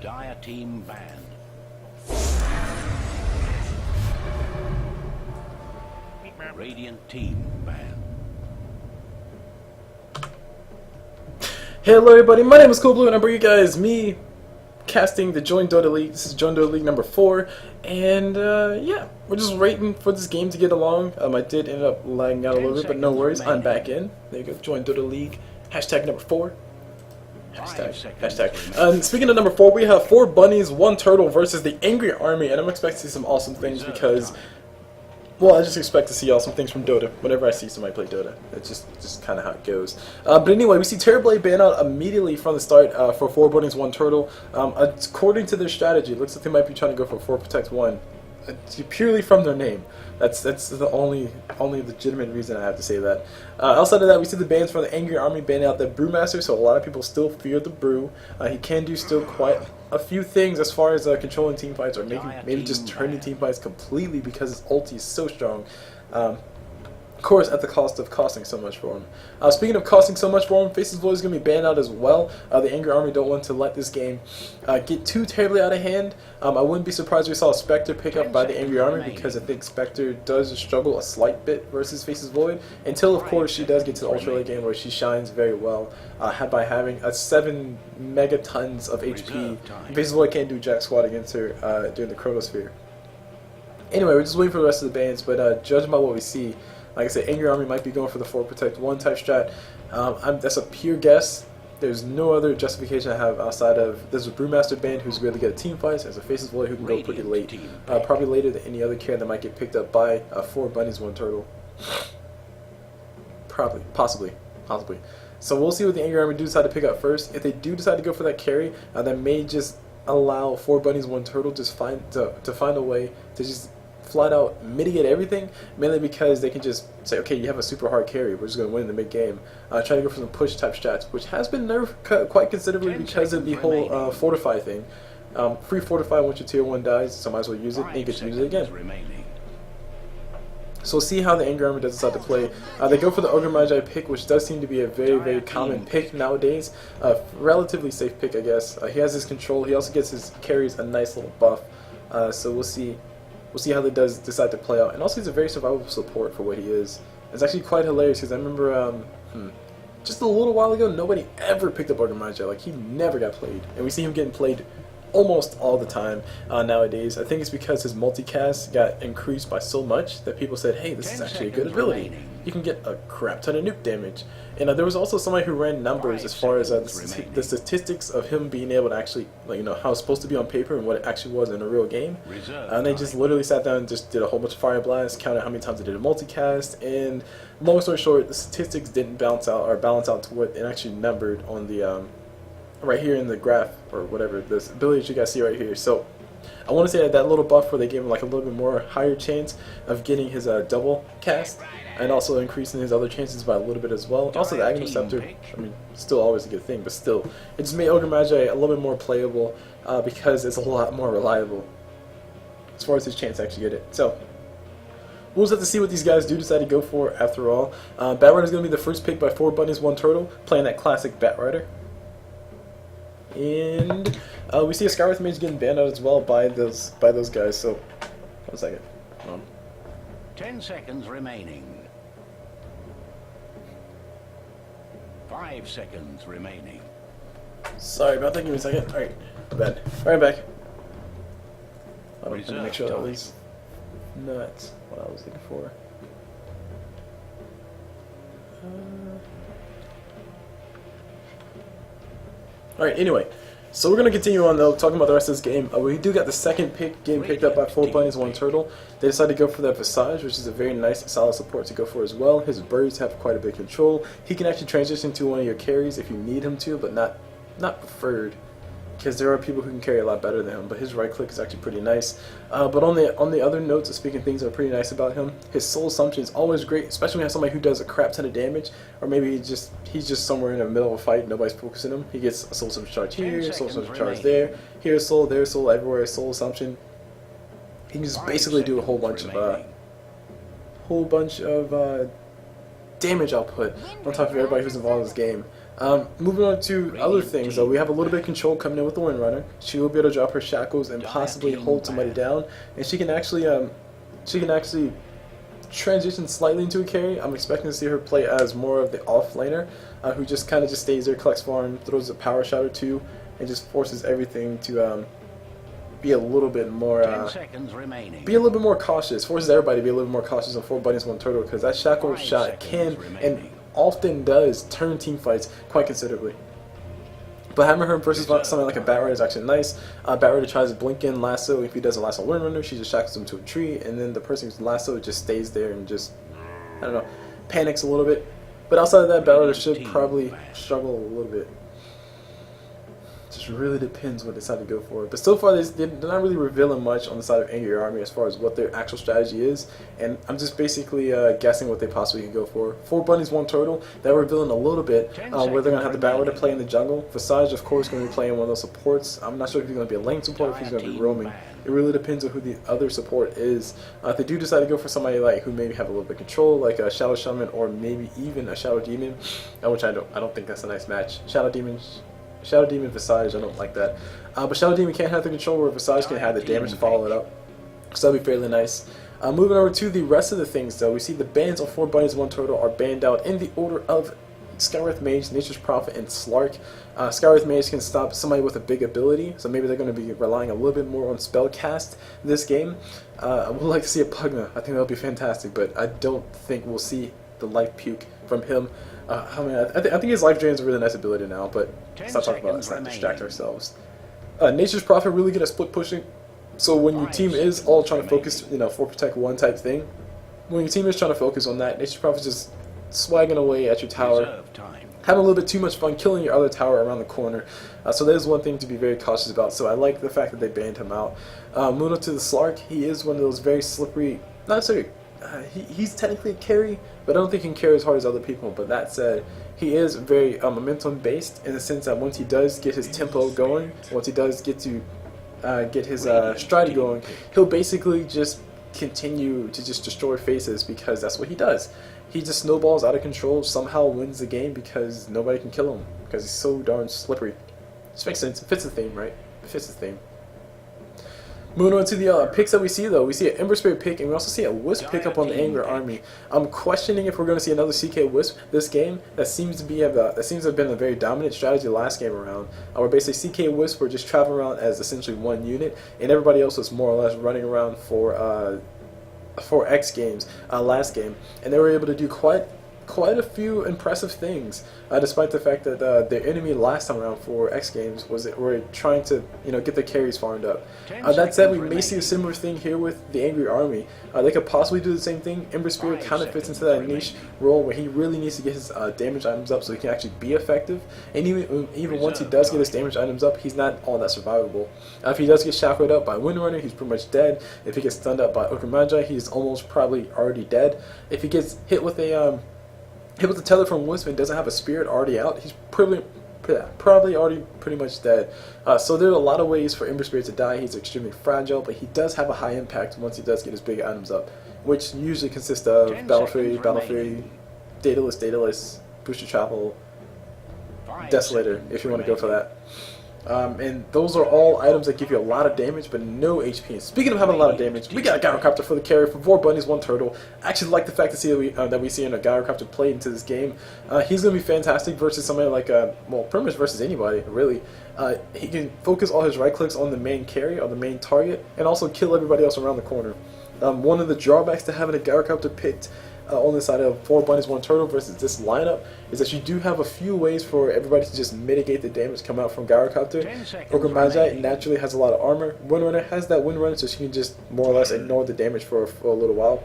Dire team banned. Radiant team banned. Hello everybody, my name is Cool Blue and I bring you guys me casting the Join Dota League. This is Join Dota League number 4, and yeah, we're just waiting for this game to get along. I did end up lagging out a little bit, but no worries, I'm back in. There you go, Join Dota League, hashtag number 4. Hashtag. Speaking of number 4, we have 4 bunnies, 1 turtle versus the Angry Army, and I'm expecting to see some awesome things because, well, I just expect to see awesome things from Dota whenever I see somebody play Dota. It's just kind of how it goes. But anyway, we see Terrorblade ban out immediately from the start for 4 bunnies, 1 turtle. According to their strategy, it looks like they might be trying to go for 4 protect 1. Purely from their name. That's the only legitimate reason I have to say that. Outside of that, we see the bans from the Angry Army ban out the Brewmaster, so a lot of people still fear the Brew. He can do still quite a few things as far as controlling team fights, or maybe just turning team fights completely because his ulti is so strong. Of course, at the cost of costing so much for him. Speaking of costing so much for him, Faceless Void is going to be banned out as well. The Angry Army don't want to let this game get too terribly out of hand. I wouldn't be surprised if we saw a Spectre pick up by the Angry Army, because I think Spectre does struggle a slight bit versus Faceless Void, until of course she does get to the Ultra late game where she shines very well by having 7 megatons of HP. Faceless Void can't do jack squat against her during the Chronosphere. Anyway, we're just waiting for the rest of the bans, but judging by what we see, like I said, Angry Army might be going for the 4 protect 1 type strat. That's a pure guess. There's no other justification I have outside of there's a Brewmaster band who's really good at team fights. There's a Faceless Void who can go pretty late, probably later than any other character that might get picked up by 4 bunnies, 1 turtle. Probably, possibly. So we'll see what the Angry Army do decide to pick up first. If they do decide to go for that carry, that may just allow 4 bunnies, 1 turtle to find a way to just flat out mitigate everything, mainly because they can just say, okay, you have a super hard carry, we're just going to win in the mid game. Try to go for some push type strats, which has been nerfed quite considerably because of the whole fortify thing. Free fortify once your tier 1 dies, so might as well use it and you get to use it again. So we'll see how the Angry Army does decide to play. They go for the Ogre Magi pick, which does seem to be a very common pick nowadays. Relatively safe pick, I guess. He has his control, he also gets his carries a nice little buff. So we'll see. We'll see how they decide to play out. And also, he's a very survivable support for what he is. It's actually quite hilarious because I remember just a little while ago, nobody ever picked up Ogre Magi. Like, he never got played. And we see him getting played almost all the time nowadays. I think it's because his multicast got increased by so much that people said, hey, this is actually a good ability. You can get a crap ton of nuke damage. And there was also somebody who ran numbers as far as the statistics of him being able to actually, how it's supposed to be on paper and what it actually was in a real game. And they just literally sat down and just did a whole bunch of fire blasts, counted how many times they did a multicast, and long story short, the statistics didn't balance out to what it actually numbered on the right here in the graph, or whatever, this ability that you guys see right here. So I want to say that little buff where they gave him like a little bit more higher chance of getting his double cast, and also increasing his other chances by a little bit as well. Also the Aghanim Scepter, I mean, still always a good thing, but still, it just made Ogre Magi a little bit more playable because it's a lot more reliable as far as his chance to actually get it. So we'll just have to see what these guys do decide to go for after all. Batrider is going to be the first pick by 4 bunnies, 1 turtle, playing that classic Batrider. And we see a Skywrath Mage getting banned out as well by those guys. So 1 second. 10 seconds remaining. 5 seconds remaining. Sorry about that. Give me a second. All right, my bad. All right, back. I want to make sure that was not what I was looking for. Alright, anyway, so we're going to continue on though, talking about the rest of this game. We do got the second pick getting picked up by 4 bunnies, 1 turtle. They decided to go for that Visage, which is a very nice, solid support to go for as well. His birds have quite a bit of control. He can actually transition to one of your carries if you need him to, but not preferred, because there are people who can carry a lot better than him, but his right click is actually pretty nice. But on the other notes of speaking things that are pretty nice about him, his Soul Assumption is always great, especially when you have somebody who does a crap ton of damage, or maybe he's just somewhere in the middle of a fight, nobody's focusing him. He gets a Soul Assumption charge here, Soul Assumption charge there, here's Soul, there's Soul, everywhere, Soul Assumption. He can just basically do a whole bunch of damage output on top of everybody who's involved in this game. Moving on to other things, though, we have a little bit of control coming in with the Windrunner. She will be able to drop her shackles and possibly hold somebody down, and she can actually transition slightly into a carry. I'm expecting to see her play as more of the off laner, who just kind of just stays there, collects farm, throws a power shot or two, and just forces everything to be a little bit more 10 seconds remaining. be a little bit more cautious. Forces everybody to be a little bit more cautious on 4 bunnies, 1 turtle, because that shackle 5 shot seconds can and remaining. often does turn team fights quite considerably. But having her versus something like a Bat Rider is actually nice. Bat Rider tries to blink in lasso. If he doesn't lasso Windrunner, she just shackles him to a tree, and then the person who's lasso just stays there and just, I don't know, panics a little bit. But outside of that, Bat Rider should probably struggle a little bit. Just really depends what they decide to go for. But so far, they're not really revealing much on the side of Angry Army as far as what their actual strategy is. And I'm just basically guessing what they possibly could go for. 4 bunnies, 1 turtle. They're revealing a little bit where they're going to have the Bat Rider play in the jungle. Visage, of course, going to be playing one of those supports. I'm not sure if he's going to be a lane support or if he's going to be roaming. It really depends on who the other support is. If they do decide to go for somebody like who maybe have a little bit of control, like a Shadow Shaman or maybe even a Shadow Demon, which I don't think that's a nice match. Shadow Demon Visage, I don't like that. But Shadow Demon can't have the control where Visage can have the damage to follow it up. So that'll be fairly nice. Moving over to the rest of the things, though, we see the bans on 4 bunnies, 1 turtle are banned out in the order of Skywrath Mage, Nature's Prophet, and Slark. Skywrath Mage can stop somebody with a big ability, so maybe they're going to be relying a little bit more on spell cast this game. I would like to see a Pugna. I think that'll be fantastic, but I don't think we'll see the life puke from him. I think his life drain is a really nice ability now, but let's not talk about it. Let's not distract ourselves. Nature's Prophet really good at split pushing, so when your team is all trying to focus, 4 protect 1 type thing, when your team is trying to focus on that, Nature's Prophet just swagging away at your tower, having a little bit too much fun killing your other tower around the corner. So that is one thing to be very cautious about. So I like the fact that they banned him out. Moving on to the Slark, he is one of those very slippery, not necessarily. He's technically a carry, but I don't think he can carry as hard as other people. But that said, he is very momentum based in the sense that once he does get his tempo going, once he does get to get his stride going, he'll basically just continue to just destroy faces because that's what he does. He just snowballs out of control, somehow wins the game because nobody can kill him because he's so darn slippery. Just makes sense. It fits the theme, right? It fits the theme. Moving on to the picks that we see, though, we see an Ember Spirit pick, and we also see a Wisp pick up on the Angry Army. I'm questioning if we're going to see another CK Wisp this game. That seems to have been a very dominant strategy last game around. Where basically CK Wisp were just traveling around as essentially 1 unit, and everybody else was more or less running around for X games last game, and they were able to do quite a few impressive things, despite the fact that their enemy last time around for X Games were trying to get the carries farmed up. That said, we may see a similar thing here with the Angry Army. They could possibly do the same thing. Ember Spirit kind of fits into that niche role where he really needs to get his damage items up so he can actually be effective. And even once he does get his damage items up, he's not all that survivable. If he does get shackled up by Windrunner, he's pretty much dead. If he gets stunned up by Ogre Magi, he's almost probably already dead. If he gets hit with the tether from Wisp and doesn't have a spirit already out, he's probably already pretty much dead. So there are a lot of ways for Ember Spirit to die. He's extremely fragile, but he does have a high impact once he does get his big items up, which usually consist of Battle Fury, Daedalus, Booster Travel, Desolator, if you want to go for that. And those are all items that give you a lot of damage but no HP. And speaking of having a lot of damage, we got a Gyrocopter for the carry for 4 bunnies, 1 turtle. I actually like the fact to see that we see a Gyrocopter play into this game. He's going to be fantastic versus somebody like, well, pretty much versus anybody, really. He can focus all his right clicks on the main carry, or the main target, and also kill everybody else around the corner. One of the drawbacks to having a Gyrocopter picked on the side of 4 bunnies, 1 turtle versus this lineup is that you do have a few ways for everybody to just mitigate the damage come out from Gyrocopter. Ogre Magi naturally has a lot of armor. Windrunner has that Windrunner, so she can just more or less ignore the damage for a little while.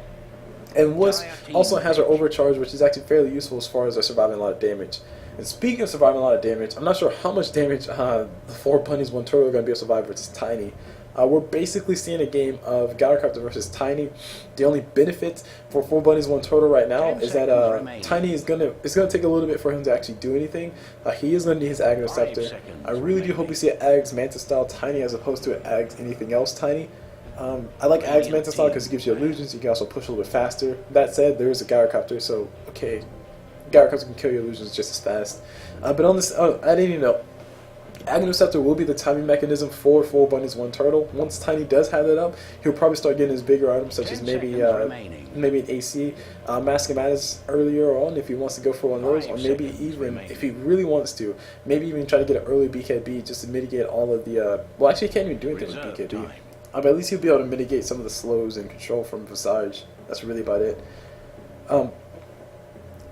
And Wisp also has her overcharge, which is actually fairly useful as far as surviving a lot of damage. And speaking of surviving a lot of damage, I'm not sure how much damage the 4 bunnies, 1 turtle are going to be able to survive versus Tiny. We're basically seeing a game of Gyrocopter versus Tiny. The only benefit for 4 bunnies, 1 turtle right now is that Tiny it's gonna take a little bit for him to actually do anything. He is gonna need his Aghanim Scepter. I really do hope we see an Aghs Mantis style Tiny as opposed to an Aghs anything else Tiny. I like Aghs Mantis style because it gives you illusions. You can also push a little bit faster. That said, there is a Gyrocopter, so okay, Gyrocops can kill your illusions just as fast. But on this, I didn't even know. Agnoceptor will be the timing mechanism for 4 bunnies, 1 turtle. Once Tiny does have that up, he'll probably start getting his bigger items, such as maybe an AC, Mask of Madness earlier on if he wants to go for one of those, or maybe even if he really wants to, maybe even try to get an early BKB just to mitigate all of the. Well, actually, he can't even do anything with BKB. But at least he'll be able to mitigate some of the slows and control from Visage. That's really about it.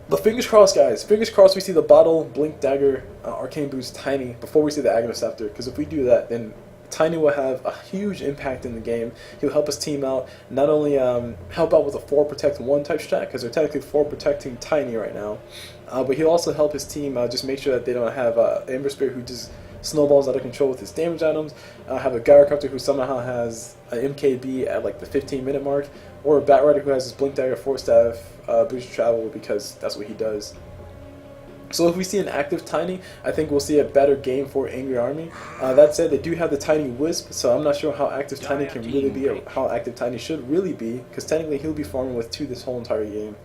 But fingers crossed, guys. Fingers crossed we see the Bottle, Blink Dagger, Arcane Boost, Tiny before we see the Agnoceptor. Because if we do that, then Tiny will have a huge impact in the game. He'll help us team out. Not only help out with a 4 protect 1 type strat, because they're technically 4 protecting Tiny right now. But he'll also help his team just make sure that they don't have Ember Spirit who just snowballs out of control with his damage items. Have a Gyrocopter who somehow has an MKB at like the 15-minute mark, or a Batrider who has his Blink Dagger, Force Staff, boost travel, because that's what he does. So if we see an active Tiny, I think we'll see a better game for Angry Army. That said, they do have the Tiny Wisp, so I'm not sure how active Tiny can really be, or how active Tiny should really be, because technically he'll be farming with 2 this whole entire game.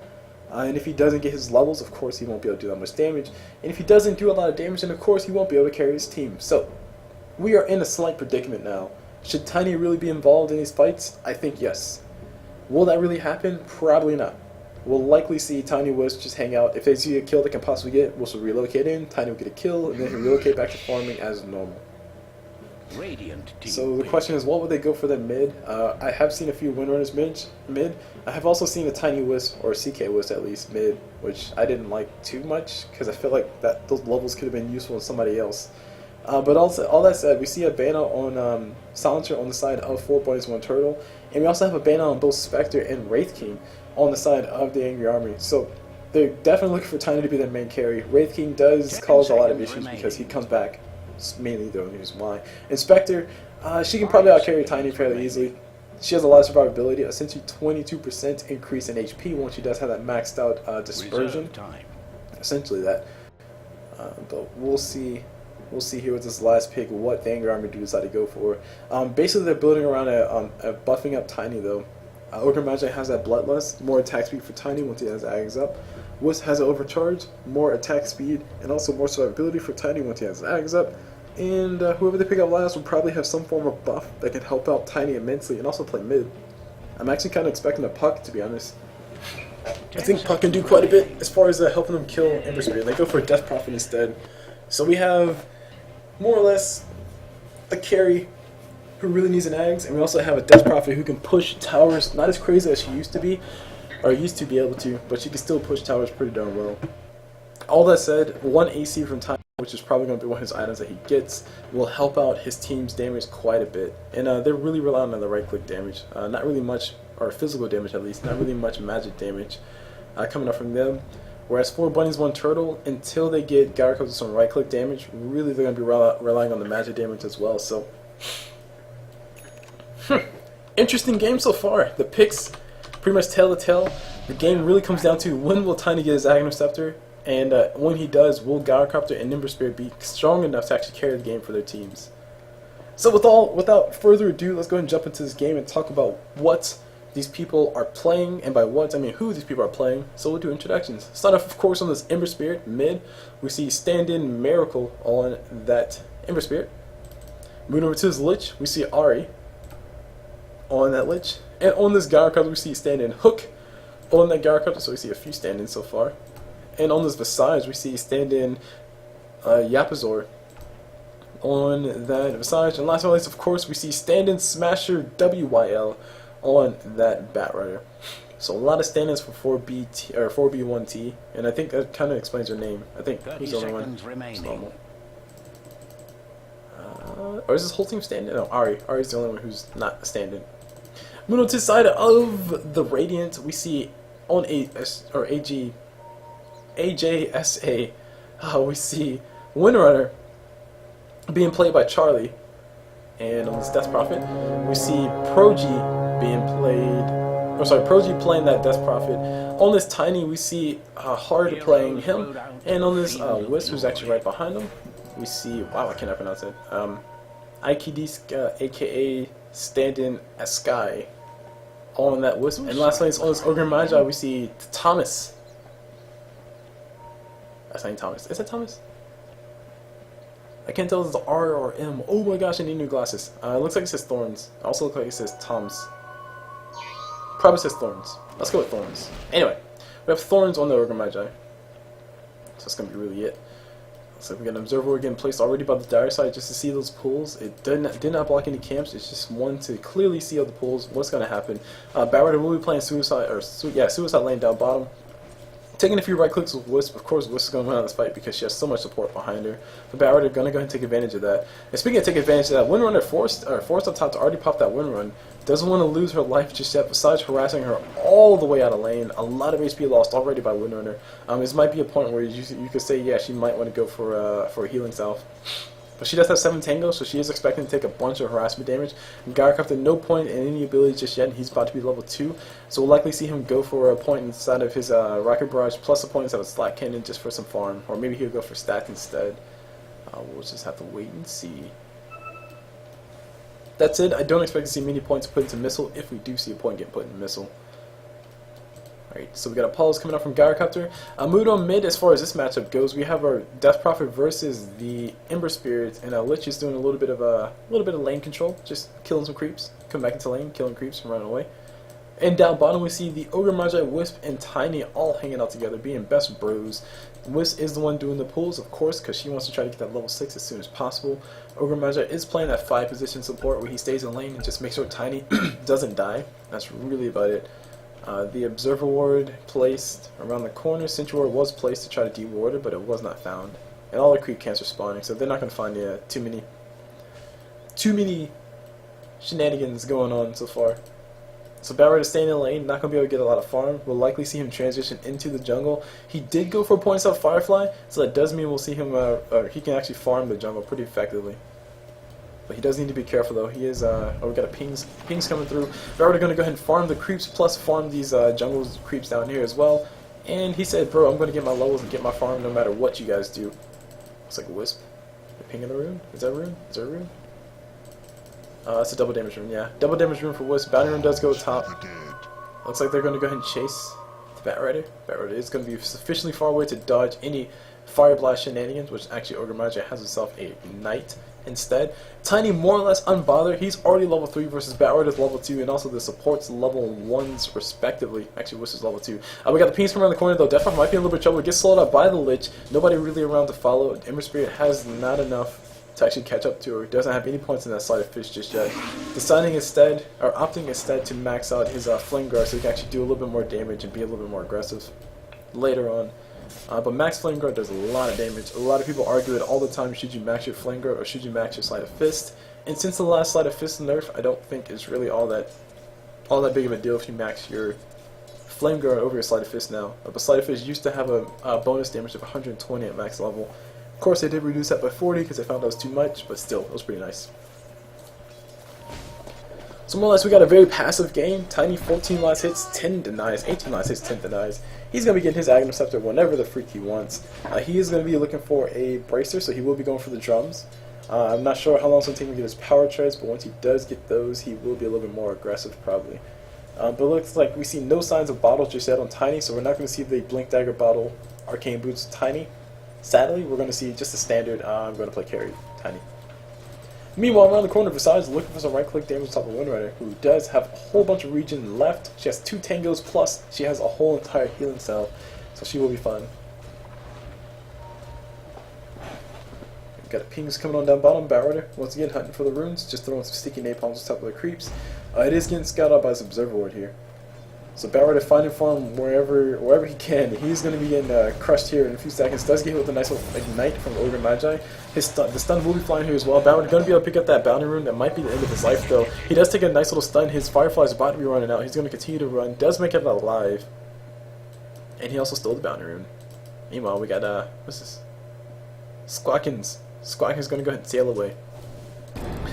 And if he doesn't get his levels, of course he won't be able to do that much damage. And if he doesn't do a lot of damage, then of course he won't be able to carry his team. So we are in a slight predicament now. Should Tiny really be involved in these fights? I think yes. Will that really happen? Probably not. We'll likely see Tiny Wisp just hang out. If they see a kill they can possibly get, Wisp will relocate in, Tiny will get a kill, and then he'll relocate back to farming as normal. So the question is, what would they go for that mid? I have seen a few Windrunners mid. I have also seen a Tiny Wisp, or CK Wisp at least, mid, which I didn't like too much, because I feel like those levels could have been useful to somebody else. But also, all that said, we see a banner on Silencer on the side of 4 Bunnies, 1 Turtle, and we also have a banner on both Spectre and Wraith King on the side of the Angry Army. So they're definitely looking for Tiny to be their main carry. Wraith King does cause a lot of issues because he comes back. It's mainly the only reason why. And Spectre, she can probably outcarry Tiny fairly easily. She has a lot of survivability, essentially 22% increase in HP once she does have that maxed out dispersion. Essentially that. But we'll see. We'll see here with this last pick what the Angry Army do decide to go for. Basically, they're building around a buffing up Tiny though. Ogre Magi has that Bloodlust, more attack speed for Tiny once he has Ags up. Wisp has an Overcharge, more attack speed, and also more survivability for Tiny once he has Ags up. And whoever they pick up last will probably have some form of buff that can help out Tiny immensely and also play mid. I'm actually kind of expecting a Puck, to be honest. I think Puck can do quite a bit as far as helping them kill Ember Spirit. They go for Death Prophet instead. So we have more or less a carry who really needs an Ags, and we also have a Death Prophet who can push towers, not as crazy as she used to be, or used to be able to, but she can still push towers pretty darn well. All that said, 1 AC from Tiny, which is probably going to be one of his items that he gets, will help out his team's damage quite a bit. And they're really relying on the right-click damage. Not really much, or physical damage at least, not really much magic damage coming up from them. Whereas 4 Bunnies, 1 Turtle, until they get Gyrocops with some right-click damage, really they're going to be relying on the magic damage as well. So, interesting game so far. The picks pretty much tell the tale. The game really comes down to when will Tiny get his Agnoceptor, and when he does, will Gyrocopter and Ember Spirit be strong enough to actually carry the game for their teams. So without further ado, let's go ahead and jump into this game and talk about what these people are playing, and by what I mean who these people are playing. So we'll do introductions. Start off, of course, on this Ember Spirit mid. We see stand-in Miracle on that Ember Spirit. Moving over to his Lich, we see Ahri on that Lich, and on this Gyrocopter we see stand-in Hook on that Gyrocopter. So we see a few stand-ins so far. And on this Visage, we see stand-in Yapazor on that Visage. And last but not least, of course, we see stand-in Smasher WYL on that Batrider. So a lot of stand-ins for 4B or 4B1T, and I think that kind of explains her name. I think who's the only one? It's normal. Or is this whole team stand-in? No, Ahri. Ahri's the only one who's not a stand-in. Moving on to the side of the Radiant, we see on AJSA, we see Windrunner being played by Charlie, and on this Death Prophet, we see Proji being played, Proji playing that Death Prophet. On this Tiny, we see Hard playing him, and on this Wisp, who's actually right behind him, we see, wow, I cannot pronounce it, Aikidis, aka stand-in Askai, on that Wisp. And lastly, on this Ogre Magi, we see Thomas That's not Thomas. Is that Thomas? I can't tell if it's R or M. Oh my gosh, I need new glasses. It looks like it says Thorns. It also looks like it says Tom's. Probably says Thorns. Let's go with Thorns. Anyway, we have Thorns on the Ogre Magi. So that's going to be really it. So we got an observer again placed already by the dire side just to see those pools. It did not block any camps. It's just one to clearly see all the pools. What's going to happen? Barrett will be playing Suicide Lane down bottom. Taking a few right clicks with Wisp. Of course, Wisp is going to win out this fight because she has so much support behind her. The Barrett are going to go ahead and take advantage of that. And speaking of taking advantage of that, Windrunner forced up top to already pop that Windrun. Doesn't want to lose her life just yet, besides harassing her all the way out of lane. A lot of HP lost already by Windrunner. This might be a point where you could say, yeah, she might want to go for a healing salve. But she does have 7 Tango, so she is expecting to take a bunch of harassment damage. And Gyrocopter, no point in any ability just yet, and he's about to be level 2. So we'll likely see him go for a point inside of his Rocket Barrage, plus a point inside of Slack Cannon just for some farm. Or maybe he'll go for stat instead. We'll just have to wait and see. That's it. I don't expect to see many points put into Missile, if we do see a point get put into Missile. Alright, so we got Apollo's coming up from Gyrocopter. Moving on mid, as far as this matchup goes, we have our Death Prophet versus the Ember Spirit, and Lich is doing a little bit of lane control, just killing some creeps, come back into lane, killing creeps, and running away. And down bottom, we see the Ogre Magi, Wisp, and Tiny all hanging out together, being best bros. Wisp is the one doing the pulls, of course, because she wants to try to get that level 6 as soon as possible. Ogre Magi is playing that 5 position support where he stays in lane and just makes sure Tiny doesn't die. That's really about it. The Observer Ward placed around the corner. Sentry Ward was placed to try to de-ward it, but it was not found. And all the creep camps are spawning, so they're not going to find too many shenanigans going on so far. So Barrett is staying in lane, not going to be able to get a lot of farm. We'll likely see him transition into the jungle. He did go for a points out Firefly, so that does mean we'll see him, he can actually farm the jungle pretty effectively. But he does need to be careful though. He is, oh, we got a pings coming through. Barrett are going to go ahead and farm the creeps, plus farm these jungle creeps down here as well. And he said, bro, I'm going to get my levels and get my farm no matter what you guys do. Looks like a Wisp. The ping in the rune? Is that a rune? Is that a rune? It's a double damage rune, yeah. Double damage rune for Wisp. Bounty rune does go top. Looks like they're going to go ahead and chase the Bat Rider. Bat Rider is going to be sufficiently far away to dodge any Fire Blast shenanigans, which actually Ogre Magi has himself a Knight instead. Tiny more or less unbothered. He's already level 3 versus Bat Rider's level 2, and also the supports level 1s respectively. Actually, Wisp is level 2. We got the pings from around the corner though. Definitely might be in a little bit of trouble. It gets slowed up by the Lich. Nobody really around to follow. Ember Spirit has not enough to actually catch up to her. He doesn't have any points in that Sleight of Fish just yet. Deciding instead, or opting instead to max out his Flame Guard so he can actually do a little bit more damage and be a little bit more aggressive later on. But max Flame Guard does a lot of damage. A lot of people argue it all the time, should you max your Flame Guard or should you max your Sleight of Fist? And since the last Sleight of Fist nerf, I don't think it's really all that big of a deal if you max your Flame Guard over your Sleight of Fist now. But Sleight of Fist used to have a bonus damage of 120 at max level. Of course, they did reduce that by 40 because they found that was too much, but still, it was pretty nice. So more or less, we got a very passive game. Tiny 14 last hits, 10 denies, 18 last hits, 10 denies. He's going to be getting his Aghanim Scepter whenever the freak he wants. He is going to be looking for a Bracer, so he will be going for the drums. I'm not sure how long it's going to take him to get his power treads, but once he does get those, he will be a little bit more aggressive probably. But it looks like we see no signs of bottles just yet on Tiny, so we're not going to see the Blink Dagger bottle Arcane Boots Tiny. Sadly, we're going to see just a standard, I'm going to play carry, Tiny. Meanwhile, around the corner, Visage looking for some right-click damage on top of Windrider, who does have a whole bunch of regen left. She has 2 Tangos, plus she has a whole entire healing cell, so she will be fun. We've got pings coming on down bottom, Bat once again hunting for the runes, just throwing some sticky napalms on top of the creeps. It is getting scouted out by this Observer Ward here. So Bat finding farm wherever he can. He's going to be getting crushed here in a few seconds. Does get hit with a nice little Ignite from Ogre Magi. The stun will be flying here as well. Bat going to be able to pick up that Bounty Rune. That might be the end of his life though. He does take a nice little stun. His Firefly is about to be running out. He's going to continue to run. Does make it alive. And he also stole the Bounty Rune. Meanwhile, we got, what's this? Squawkins. Squawkins going to go ahead and sail away.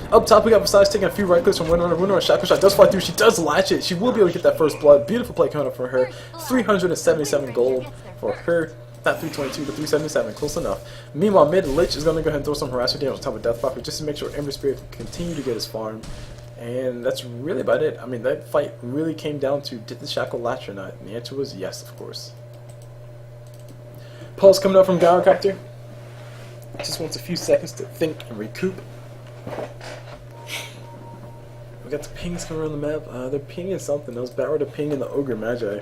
Up top, we got Visage taking a few right clicks from Windrunner. Windrunner shot does fly through. She does latch it. She will be able to get that first blood. Beautiful play coming up for her. 377 gold for her. Not 322, but 377. Close enough. Meanwhile, mid Lich is going to go ahead and throw some harassment damage on top of Death Prophet just to make sure Ember Spirit can continue to get his farm. And that's really about it. I mean, that fight really came down to did the Shackle latch or not? And the answer was yes, of course. Pulse coming up from Gyrocopter. Just wants a few seconds to think and recoup. We got the pings coming around the map. They're pinging something else. Batward are pinging the Ogre Magi.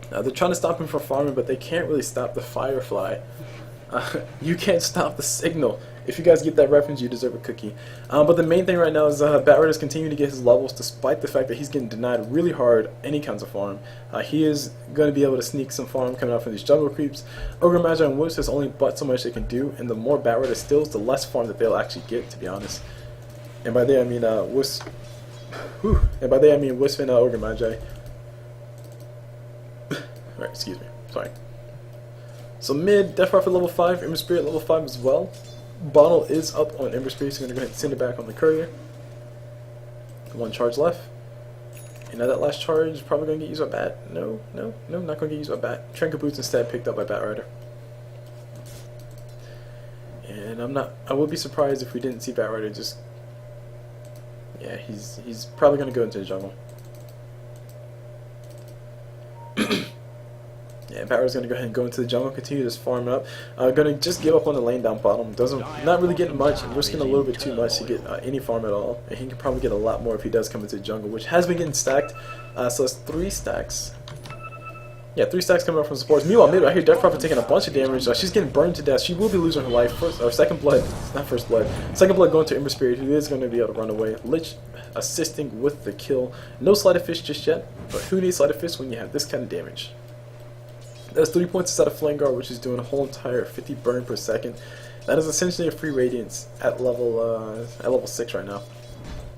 They're trying to stop him from farming, but they can't really stop the Firefly. You can't stop the signal. If you guys get that reference, you deserve a cookie. But the main thing right now is Batward is continuing to get his levels despite the fact that he's getting denied really hard any kinds of farm. He is going to be able to sneak some farm coming out from these jungle creeps. Ogre Magi and Wisp, there's only but so much they can do, and the more Batward steals, the less farm that they'll actually get, to be honest. And by there I mean Wisp. Whew. And by there I mean Wisp and Ogre Magi. Right, excuse me. Sorry. So mid, Death Prophet level 5, Ember Spirit level 5 as well. Bottle is up on Ember Spirit, so I'm going to go ahead and send it back on the Courier. One charge left. And now that last charge is probably going to get used by Bat. No, not going to get used by Bat. Trinket Boots instead picked up by Batrider. And I would be surprised if we didn't see Batrider just... Yeah, he's probably going to go into the jungle. Yeah, Batrider's going to go ahead and go into the jungle, continue this farm up. Going to just give up on the lane down bottom. Not really getting much, risking a little bit too much to get any farm at all. And he can probably get a lot more if he does come into the jungle, which has been getting stacked. So it's 3 stacks. Yeah, 3 stacks coming up from supports. Meanwhile, mid right here, Death Prophet taking a bunch of damage. She's getting burned to death. She will be losing her life. Second blood. Not first blood. Second blood going to Ember Spirit, who is going to be able to run away. Lich assisting with the kill. No Sleight of Fist just yet, but who needs Sleight of Fist when you have this kind of damage? That's 3 points instead of Flame Guard, which is doing a whole entire 50 burn per second. That is essentially a free Radiance at level 6 right now.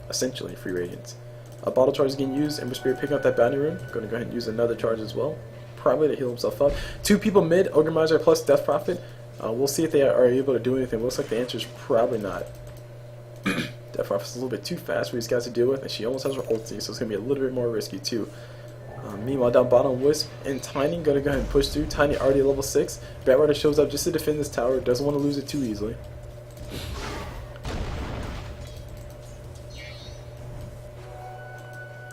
Essentially free Radiance. A bottle charge is getting used. Ember Spirit picking up that bounty room. Going to go ahead and use another charge as well. Probably to heal himself up. 2 people mid, Ogre Magi plus Death Prophet. We'll see if they are able to do anything. Looks like the answer is probably not. Death Prophet's a little bit too fast for these guys to deal with, and she almost has her ulti, so it's going to be a little bit more risky too. Meanwhile, down bottom, Wisp and Tiny going to go ahead and push through. Tiny already level 6. Batrider shows up just to defend this tower. Doesn't want to lose it too easily.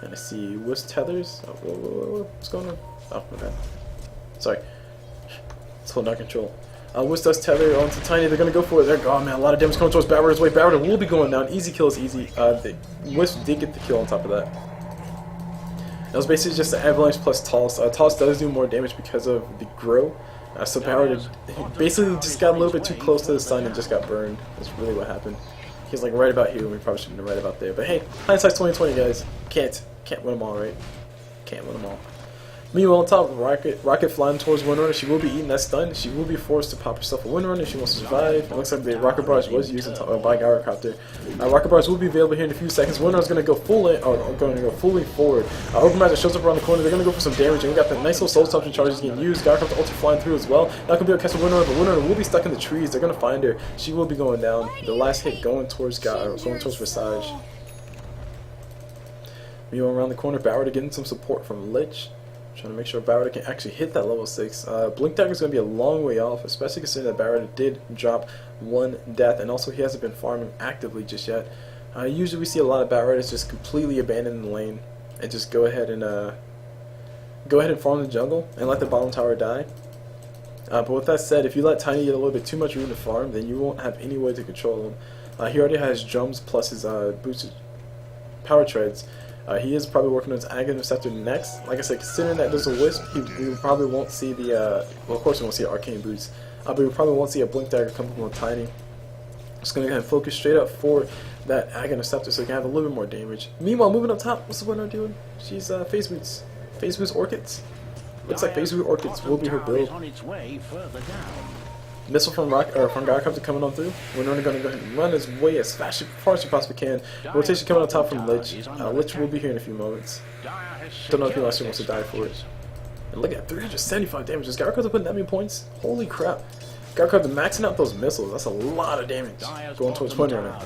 And I see Wisp tethers. Oh, whoa. What's going on? Oh, my bad. Sorry. It's holding out control. Wisp does tether onto Tiny. They're going to go for it. Oh, man, a lot of damage coming towards Batrider's way. Batrider will be going down. Easy kill is easy. Wisp did get the kill on top of that. It was basically just the Avalanche plus Toss. Toss does do more damage because of the Grow. So Batrider basically just got a little bit too close to the sun and just got burned. That's really what happened. He's like right about here when we probably should have been right about there. But hey, hindsight's 2020, guys. Can't win them all, right? Can't win them all. Meanwhile, on top, Rocket flying towards Windrunner. She will be eating that stun. She will be forced to pop herself a Windrunner if she wants to survive. It looks like the Rocket Barrage was used by Gyrocopter. Rocket Barrage will be available here in a few seconds. Windrunner's going to go fully forward. Ogre Magi shows up around the corner. They're going to go for some damage, and we got the nice little soul suction charges getting used. Gyrocopter ulti flying through as well. Not going to be able to catch the Windrunner, but Windrunner will be stuck in the trees. They're going to find her. She will be going down. The last hit going towards Visage. Meanwhile, around the corner, Batrider getting some support from Lich. Trying to make sure Batrider can actually hit that level 6. Blink Dagger is going to be a long way off, especially considering that Batrider did drop 1 death, and also he hasn't been farming actively just yet. Usually we see a lot of Batriders just completely abandon the lane and just go ahead and farm the jungle and let the bottom tower die. But with that said, if you let Tiny get a little bit too much room to farm, then you won't have any way to control him. He already has drums plus his boosted power treads. He is probably working on his Aghanim Scepter next. Like I said, considering that there's a Wisp, we probably won't see the, well, of course we won't see Arcane Boots, but we probably won't see a Blink Dagger come from Tiny. Just going to go ahead and focus straight up for that Aghanim Scepter so he can have a little bit more damage. Meanwhile, moving up top, what's the winner doing? She's Phase Boots. Phase Boots Orchids. Looks like Phase Boots Orchids will be her build. On its way further down. Missile from Gyrocopter coming on through. We're only going to go ahead and run his way as fast as far as we possibly can. Rotation coming on top from Lich. Lich will be here in a few moments. Don't know if he actually wants to die for it. And look at 375 damage. Is Gyrocopter putting that many points? Holy crap. Gyrocopter maxing out those missiles. That's a lot of damage going towards Windrunner.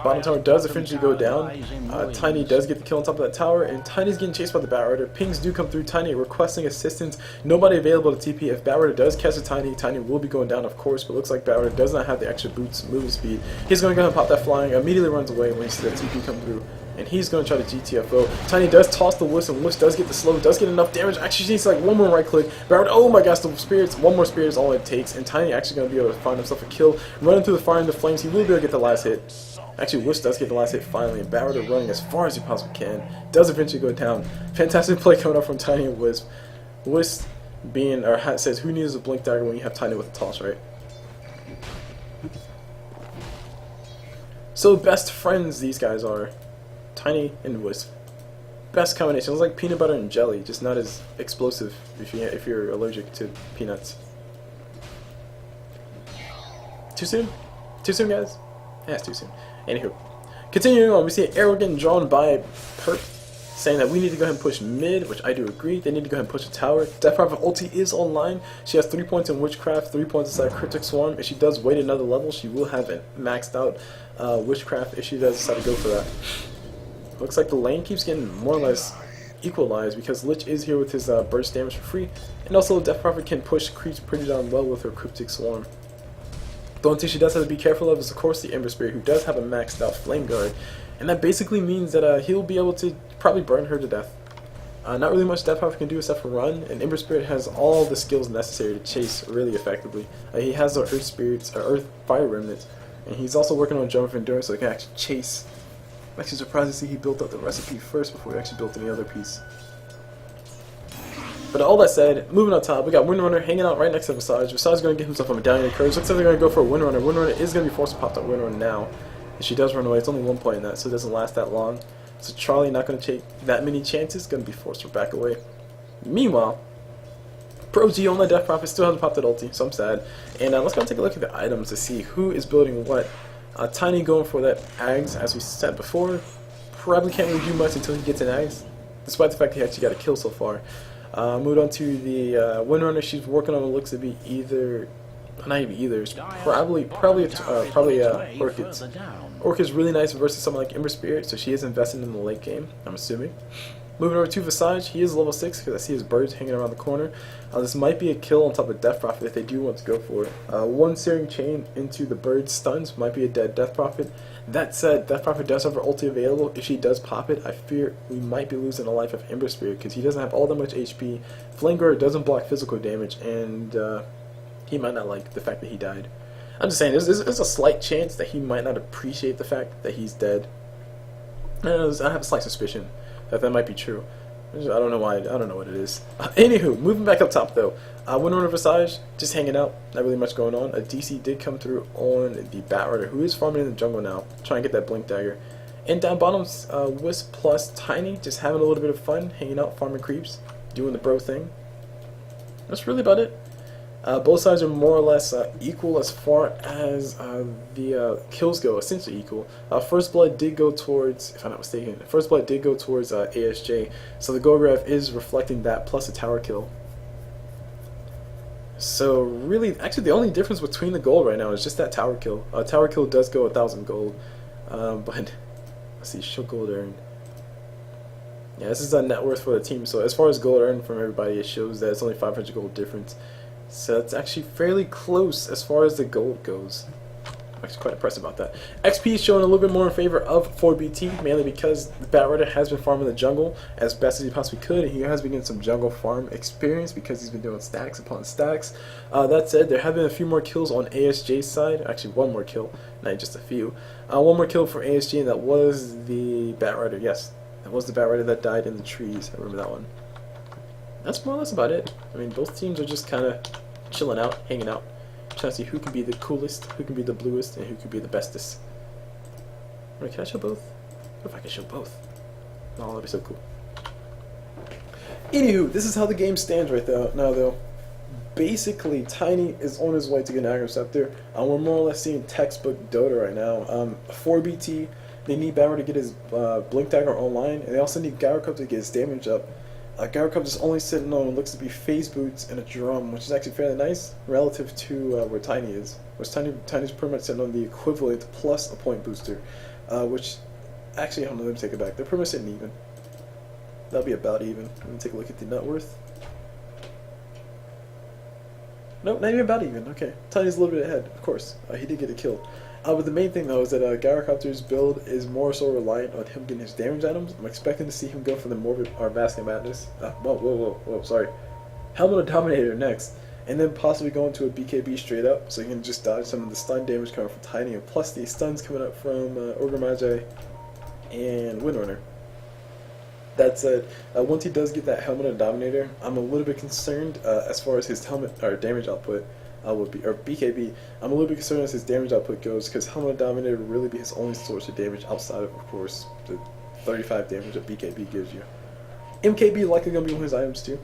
Bottom tower does eventually go down. Tiny does get the kill on top of that tower, and Tiny's getting chased by the Batrider. Pings do come through Tiny requesting assistance. Nobody available to TP. If Batrider does catch a Tiny, Tiny will be going down, of course, but looks like Batrider does not have the extra boots moving speed. He's going to go ahead and pop that flying, immediately runs away when he sees that TP come through, and he's going to try to GTFO. Tiny does toss the Wisp, and Wisp does get the slow, does get enough damage. Actually, she needs like one more right click. Batrider, oh my gosh, the spirits, one more spirit is all it takes, and Tiny actually going to be able to find himself a kill. Running through the fire and the flames, he will be able to get the last hit. Actually, Wisp does get the last hit finally, and Batrider running as far as he possibly can. Does eventually go down. Fantastic play coming up from Tiny and Wisp. Wisp being, or says, who needs a blink dagger when you have Tiny with a toss, right? So best friends these guys are. Tiny and Wisp. Best combination. It's like peanut butter and jelly, just not as explosive if you're allergic to peanuts. Too soon? Too soon, guys? Yeah, it's too soon. Anywho, continuing on, we see an arrow getting drawn by Perp, saying that we need to go ahead and push mid, which I do agree. They need to go ahead and push a tower. Death Prophet ulti is online. She has 3 points in Witchcraft, 3 points inside Cryptic Swarm. If she does wait another level, she will have it maxed out Witchcraft if she does decide to go for that. Looks like the lane keeps getting more or less equalized because Lich is here with his burst damage for free, and also Death Prophet can push creeps pretty darn well with her Cryptic Swarm. The only thing she does have to be careful of is, of course, the Ember Spirit, who does have a maxed out Flame Guard, and that basically means that he'll be able to probably burn her to death. Not really much Death Prophet can do except for run, and Ember Spirit has all the skills necessary to chase really effectively. He has the Earth Spirits, Earth Fire Remnants, and he's also working on Jump of Endurance so he can actually chase. I'm actually surprised to see he built up the recipe first before he actually built any other piece. But all that said, moving on top, we got Windrunner hanging out right next to Visage. Visage is going to get himself a Medallion of Courage. Looks like they're going to go for a Windrunner. Windrunner is going to be forced to pop that Windrunner now. If she does run away, it's only 1 point in that, so it doesn't last that long. So Charlie not going to take that many chances, going to be forced to back away. Meanwhile, Pro G on the Death Prophet still hasn't popped that ulti, so I'm sad. And let's go take a look at the items to see who is building what. Tiny going for that Ags, as we said before. Probably can't really do much until he gets an Ags, despite the fact he actually got a kill so far. Moved on to the Windrunner. She's working on what looks to be either, not even either. It's probably Orchid's. Orchid's really nice versus someone like Ember Spirit, so she is invested in the late game, I'm assuming. Moving over to Visage, he is level 6 because I see his birds hanging around the corner. This might be a kill on top of Death Prophet if they do want to go for it. One Searing Chain into the bird stuns might be a dead Death Prophet. That said, Death Prophet does have her ulti available. If she does pop it, I fear we might be losing the life of Ember Spirit because he doesn't have all that much HP. Flame Guard doesn't block physical damage, and he might not like the fact that he died. I'm just saying, there's a slight chance that he might not appreciate the fact that he's dead. I have a slight suspicion that might be true. I don't know why. I don't know what it is. Anywho, moving back up top though. Windrunner Visage just hanging out. Not really much going on. A DC did come through on the Batrider, who is farming in the jungle now, trying to get that Blink Dagger. And down bottom, Wisp plus Tiny just having a little bit of fun, hanging out, farming creeps, doing the bro thing. That's really about it. Both sides are more or less equal as far as the kills go, essentially equal. First Blood did go towards, if I'm not mistaken, First Blood did go towards ASJ, so the gold graph is reflecting that plus a tower kill. So really, actually the only difference between the gold right now is just that tower kill. Tower kill does go 1,000 gold, but let's see, show gold earned. Yeah, this is a net worth for the team, so as far as gold earned from everybody, it shows that it's only 500 gold difference. So it's actually fairly close as far as the gold goes. I'm actually quite impressed about that. XP is showing a little bit more in favor of 4BT, mainly because the Batrider has been farming the jungle as best as he possibly could, and he has been getting some jungle farm experience because he's been doing stacks upon stacks. That said, there have been a few more kills on ASJ's side. Actually, one more kill, not just a few. One more kill for ASJ, and that was the Batrider. Yes, that was the Batrider that died in the trees. I remember that one. That's more or less about it. I mean, both teams are just kind of chilling out, hanging out, trying to see who can be the coolest, who can be the bluest, and who can be the bestest. Wait, can I show both? What if I can show both? No, that'd be so cool. Anywho, this is how the game stands right now, though. Basically, Tiny is on his way to get an Aggro Scepter. We're more or less seeing textbook Dota right now. 4BT, they need Batrider to get his Blink Dagger online, and they also need Gyrocup to get his damage up. Gyrocup is only sitting on what looks to be phase boots and a drum, which is actually fairly nice relative to where Tiny is. Whereas Tiny's pretty much sitting on the equivalent plus a point booster. which actually, hold on, let me take it back. They're pretty much sitting even. That'll be about even. Let me take a look at the net worth. Nope, not even about even. Okay, Tiny's a little bit ahead, of course. He did get a kill. But the main thing though is that Gyrocopter's build is more so reliant on him getting his damage items. I'm expecting to see him go for the Morbid or Vascular Madness. Whoa, sorry. Helmet of Dominator next. And then possibly go into a BKB straight up, so he can just dodge some of the stun damage coming from Tiny, and plus the stuns coming up from Ogre Magi and Windrunner. That said, once he does get that Helmet of Dominator, I'm a little bit concerned as far as his helmet or damage output would be, or BKB. I'm a little bit concerned as his damage output goes, because Helmet of Dominator would really be his only source of damage outside of course, the 35 damage that BKB gives you. MKB likely going to be one of his items too.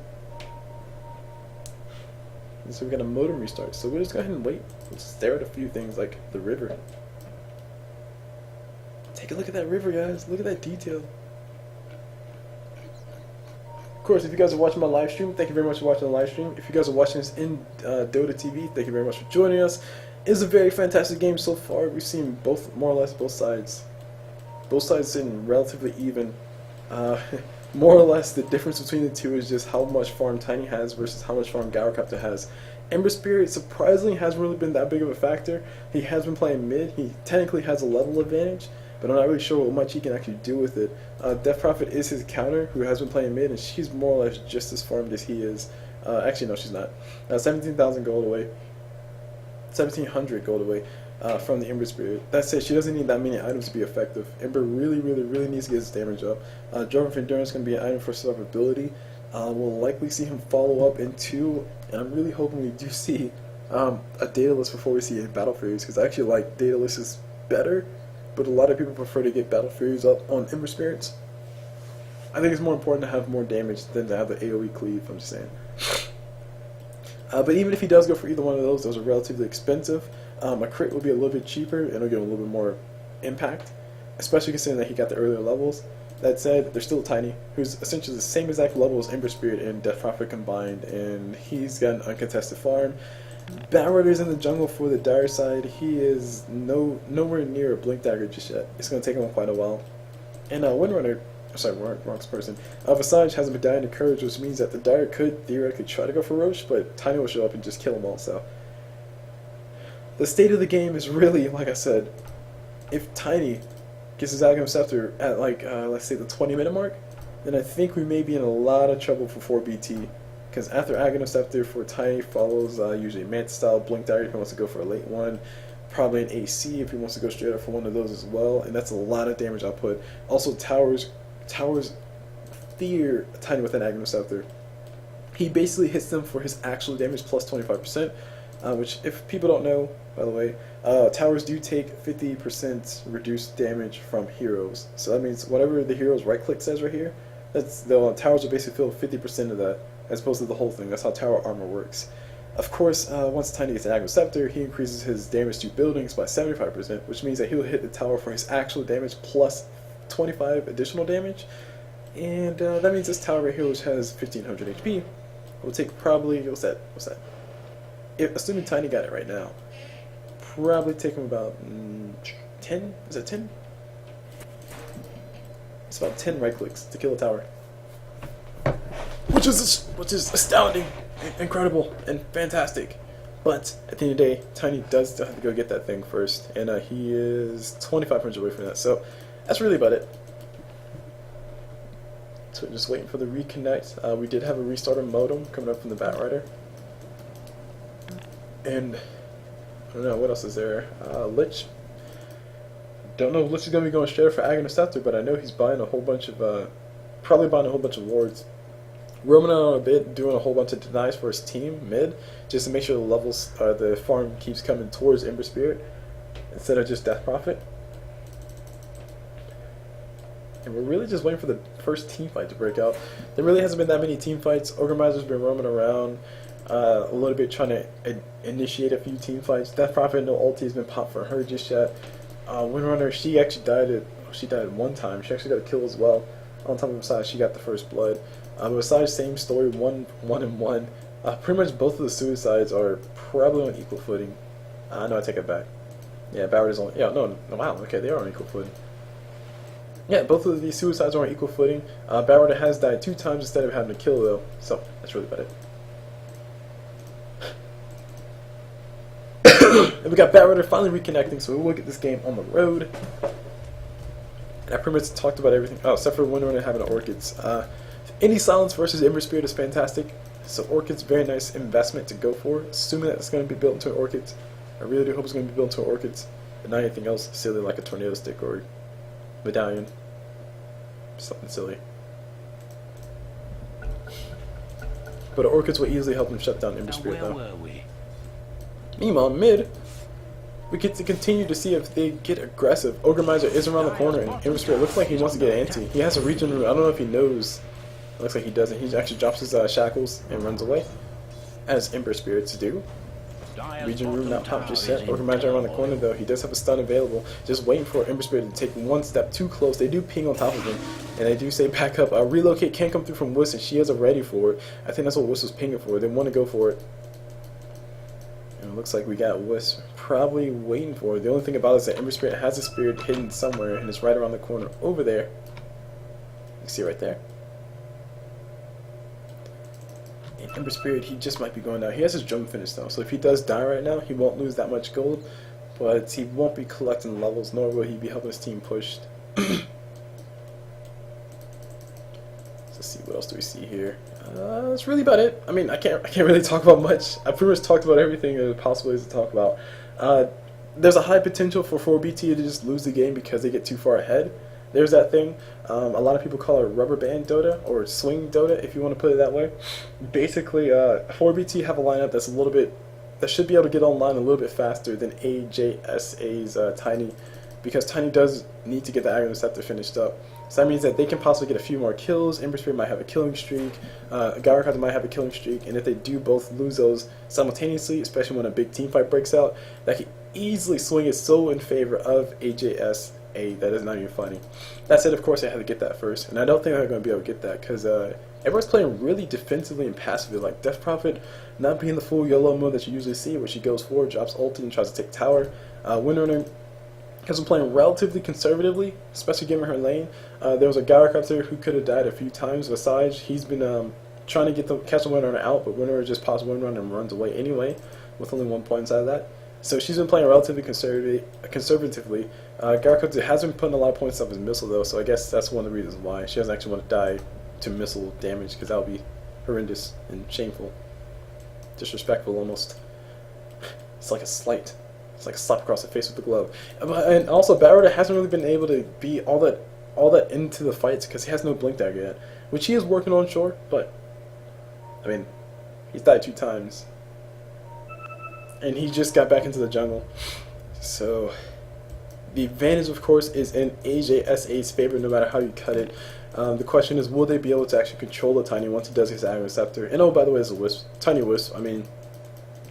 And so we got a modem restart, so we'll just go ahead and wait. We'll stare at a few things like the river. Take a look at that river, guys. Look at that detail. Of course, if you guys are watching my live stream, thank you very much for watching the live stream. If you guys are watching this in Dota TV, thank you very much for joining us. It's a very fantastic game so far. We've seen both, more or less, both sides. Both sides sitting relatively even. More or less, the difference between the two is just how much farm Tiny has versus how much farm Gyrocopter has. Ember Spirit surprisingly hasn't really been that big of a factor. He has been playing mid. He technically has a level advantage, but I'm not really sure what much he can actually do with it. Death Prophet is his counter, who has been playing mid, and she's more or less just as farmed as he is. Actually, no, she's not. 17,000 gold away. 1,700 gold away. From the Ember Spirit. That said, she doesn't need that many items to be effective. Ember really needs to get his damage up. Dwarven of Endurance is going to be an item for survivability. We'll likely see him follow up in 2, and I'm really hoping we do see a Daedalus before we see a Battle Furies, because I actually like Daedalus is better, but a lot of people prefer to get Battle Furies up on Ember Spirits. I think it's more important to have more damage than to have the AoE cleave, I'm just saying. But even if he does go for either one of those are relatively expensive. A crit will be a little bit cheaper, and it'll give him a little bit more impact, especially considering that he got the earlier levels. That said, they're still Tiny, who's essentially the same exact level as Ember Spirit and Death Prophet combined, and he's got an uncontested farm. Batrider's in the jungle for the dire side. He is nowhere near a Blink Dagger just yet. It's going to take him quite a while. And Windrunner, sorry, wrong person. Visage has a Medallion of Courage, which means that the dire could theoretically try to go for Roche, but Tiny will show up and just kill him all, so. The state of the game is really, like I said, if Tiny gets his Aghanim Scepter at like, let's say the 20-minute mark, then I think we may be in a lot of trouble for 4BT. Because after Aghanim Scepter for Tiny follows usually Mantis style, Blink Dagger if he wants to go for a late one, probably an AC if he wants to go straight up for one of those as well, and that's a lot of damage output. Also Towers fear Tiny with an Aghanim Scepter. He basically hits them for his actual damage plus 25%. Which, if people don't know, by the way, towers do take 50% reduced damage from heroes. So that means whatever the hero's right click says right here, that's the towers will basically fill 50% of that, as opposed to the whole thing. That's how tower armor works. Of course, once Tiny gets an Aghanim Scepter, he increases his damage to buildings by 75%, which means that he'll hit the tower for his actual damage plus 25 additional damage. And that means this tower right here, which has 1500 HP, will take probably, what's that? Assuming Tiny got it right now, probably take him about 10? Is that 10? It's about 10 right clicks to kill a tower, which is astounding, incredible, and fantastic. But at the end of the day, Tiny does still have to go get that thing first, and he is 2,500 away from that. So that's really about it. So just waiting for the reconnect. We did have a restarter modem coming up from the Batrider. And I don't know what else is there. Lich. Don't know if Lich is gonna be going straight for Aghanim Scepter, but I know he's buying a whole bunch of probably buying a whole bunch of wards. Roaming out on a bit, doing a whole bunch of denies for his team mid, just to make sure the levels, the farm keeps coming towards Ember Spirit instead of just Death Prophet. And we're really just waiting for the first team fight to break out. There really hasn't been that many team fights. Ogre Miser's been roaming around. A little bit trying to initiate a few team fights. Death Prophet, no ulti has been popped for her just yet. Windrunner, she actually died one time. She actually got a kill as well. On top of Visage, she got the first blood. Visage, same story, 1-1. Pretty much both of the suicides are probably on equal footing. No, I take it back. Yeah, Bauer is on. Yeah, no, wow, okay, they are on equal footing. Yeah, both of these suicides are on equal footing. Batrider has died 2 times instead of having to kill though, so that's really about it. And we got Batrider finally reconnecting, so we will get this game on the road. And I pretty much talked about everything. Oh, except for Windrunner having Orchids. Any Silence versus Ember Spirit is fantastic. So Orchids, very nice investment to go for. Assuming that it's going to be built into an Orchids. I really do hope it's going to be built into an Orchids. And not anything else silly like a Tornado Stick or Medallion. Something silly. But Orchids will easily help them shut down Ember Spirit though. Where were we? Meanwhile, mid, we get to continue to see if they get aggressive. Ogre Miser is around the corner, and Ember Spirit looks like he wants to get anti. He has a region room. I don't know if he knows. It looks like he doesn't. He actually drops his shackles and runs away, as Ember Spirits do. Region room not popped just yet. Ogre Miser around the corner though. He does have a stun available. Just waiting for Ember Spirit to take one step too close. They do ping on top of him, and they do say back up. Relocate can't come through from Wisp, and she isn't ready for it. I think that's what Wisp was pinging for. They want to go for it. And it looks like we got Wisp probably waiting for it. The only thing about it is that Ember Spirit has a spirit hidden somewhere, and it's right around the corner over there. You can see it right there. And Ember Spirit, he just might be going down. He has his drum finish though, so if he does die right now, he won't lose that much gold, but he won't be collecting levels, nor will he be helping his team push. Let's see, what else do we see here? That's really about it. I mean, I can't really talk about much. I pretty much talked about everything there possibly is to talk about. There's a high potential for 4BT to just lose the game because they get too far ahead. There's that thing. A lot of people call it rubber band Dota or swing Dota, if you want to put it that way. Basically, 4BT have a lineup that's a little bit, that should be able to get online a little bit faster than AJSA's Tiny, because Tiny does need to get the Aghanim Scepter finished up. So that means that they can possibly get a few more kills. Ember Spirit might have a killing streak. Gyrocopter might have a killing streak. And if they do both lose those simultaneously, especially when a big team fight breaks out, that can easily swing it so in favor of AJSA that is not even funny. That said, of course, they had to get that first. And I don't think they're going to be able to get that because everyone's playing really defensively and passively. Like Death Prophet not being the full YOLO mode that you usually see, where she goes forward, drops ulti, and tries to take tower. Windrunner has been playing relatively conservatively, especially given her lane. There was a Gyrocopter who could have died a few times. Besides, he's been trying to catch the Windrunner out, but Windrunner just pops Windrunner and runs away anyway, with only 1 point inside of that. So she's been playing relatively conservatively. Gyrocopter has been putting a lot of points up his missile though, so I guess that's one of the reasons why she doesn't actually want to die to missile damage, because that would be horrendous and shameful, disrespectful almost. It's like a slight. It's like a slap across the face with the glove. And also, Batrider hasn't really been able to be all that into the fights because he has no Blink Dagger yet, which he is working on, sure. But I mean, he's died 2 times, and he just got back into the jungle. So the advantage, of course, is in AJSA's favor, no matter how you cut it. The question is, will they be able to actually control the Tiny once he does his Aghanim Scepter? And oh, by the way, it's a Wisp, Tiny Wisp. I mean,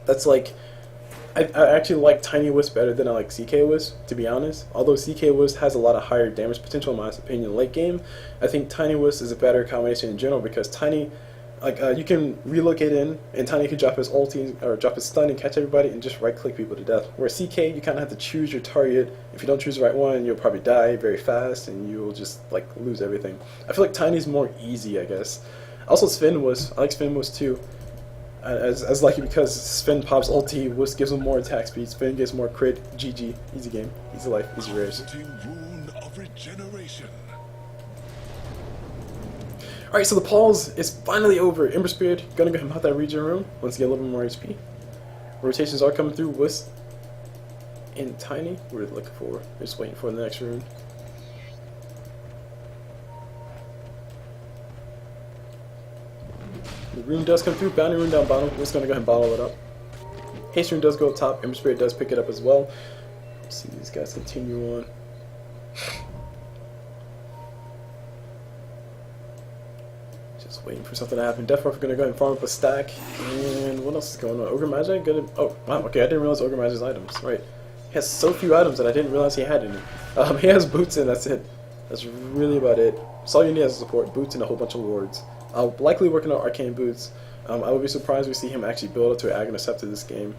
that's like. I actually like Tiny Wisp better than I like CK Wisp, to be honest. Although CK Wisp has a lot of higher damage potential, in my opinion, late game, I think Tiny Wisp is a better combination in general because Tiny, like, you can relocate in, and Tiny can drop his ulti or drop his stun and catch everybody and just right-click people to death. Where CK, you kind of have to choose your target. If you don't choose the right one, you'll probably die very fast and you'll just like lose everything. I feel like Tiny's more easy, I guess. Also, Sven Wisp. I like Sven Wisp too. As lucky because Sven pops ulti, Wisp gives him more attack speed, Sven gets more crit, GG, easy game, easy life, easy rares. Alright, so the pause is finally over. Ember Spirit gonna go out that region room once you get a little bit more HP. Rotations are coming through, Wisp and Tiny, we're looking for, we're just waiting for the next rune. The rune does come through, bounty rune down bottom, we're just going to go ahead and bottle it up. Haste rune does go up top, Ember Spirit does pick it up as well. Let's see these guys continue on. Just waiting for something to happen. Death Prophet going to go ahead and farm up a stack. And what else is going on? Ogre Magi? Oh, wow, okay, I didn't realize Ogre Magi's items. Right. He has so few items that I didn't realize he had in it. He has boots and that's it. That's really about it. That's all you need as a support, boots and a whole bunch of wards. Likely working on Arcane Boots. I would be surprised we see him actually build up to an Aghanim Scepter this game.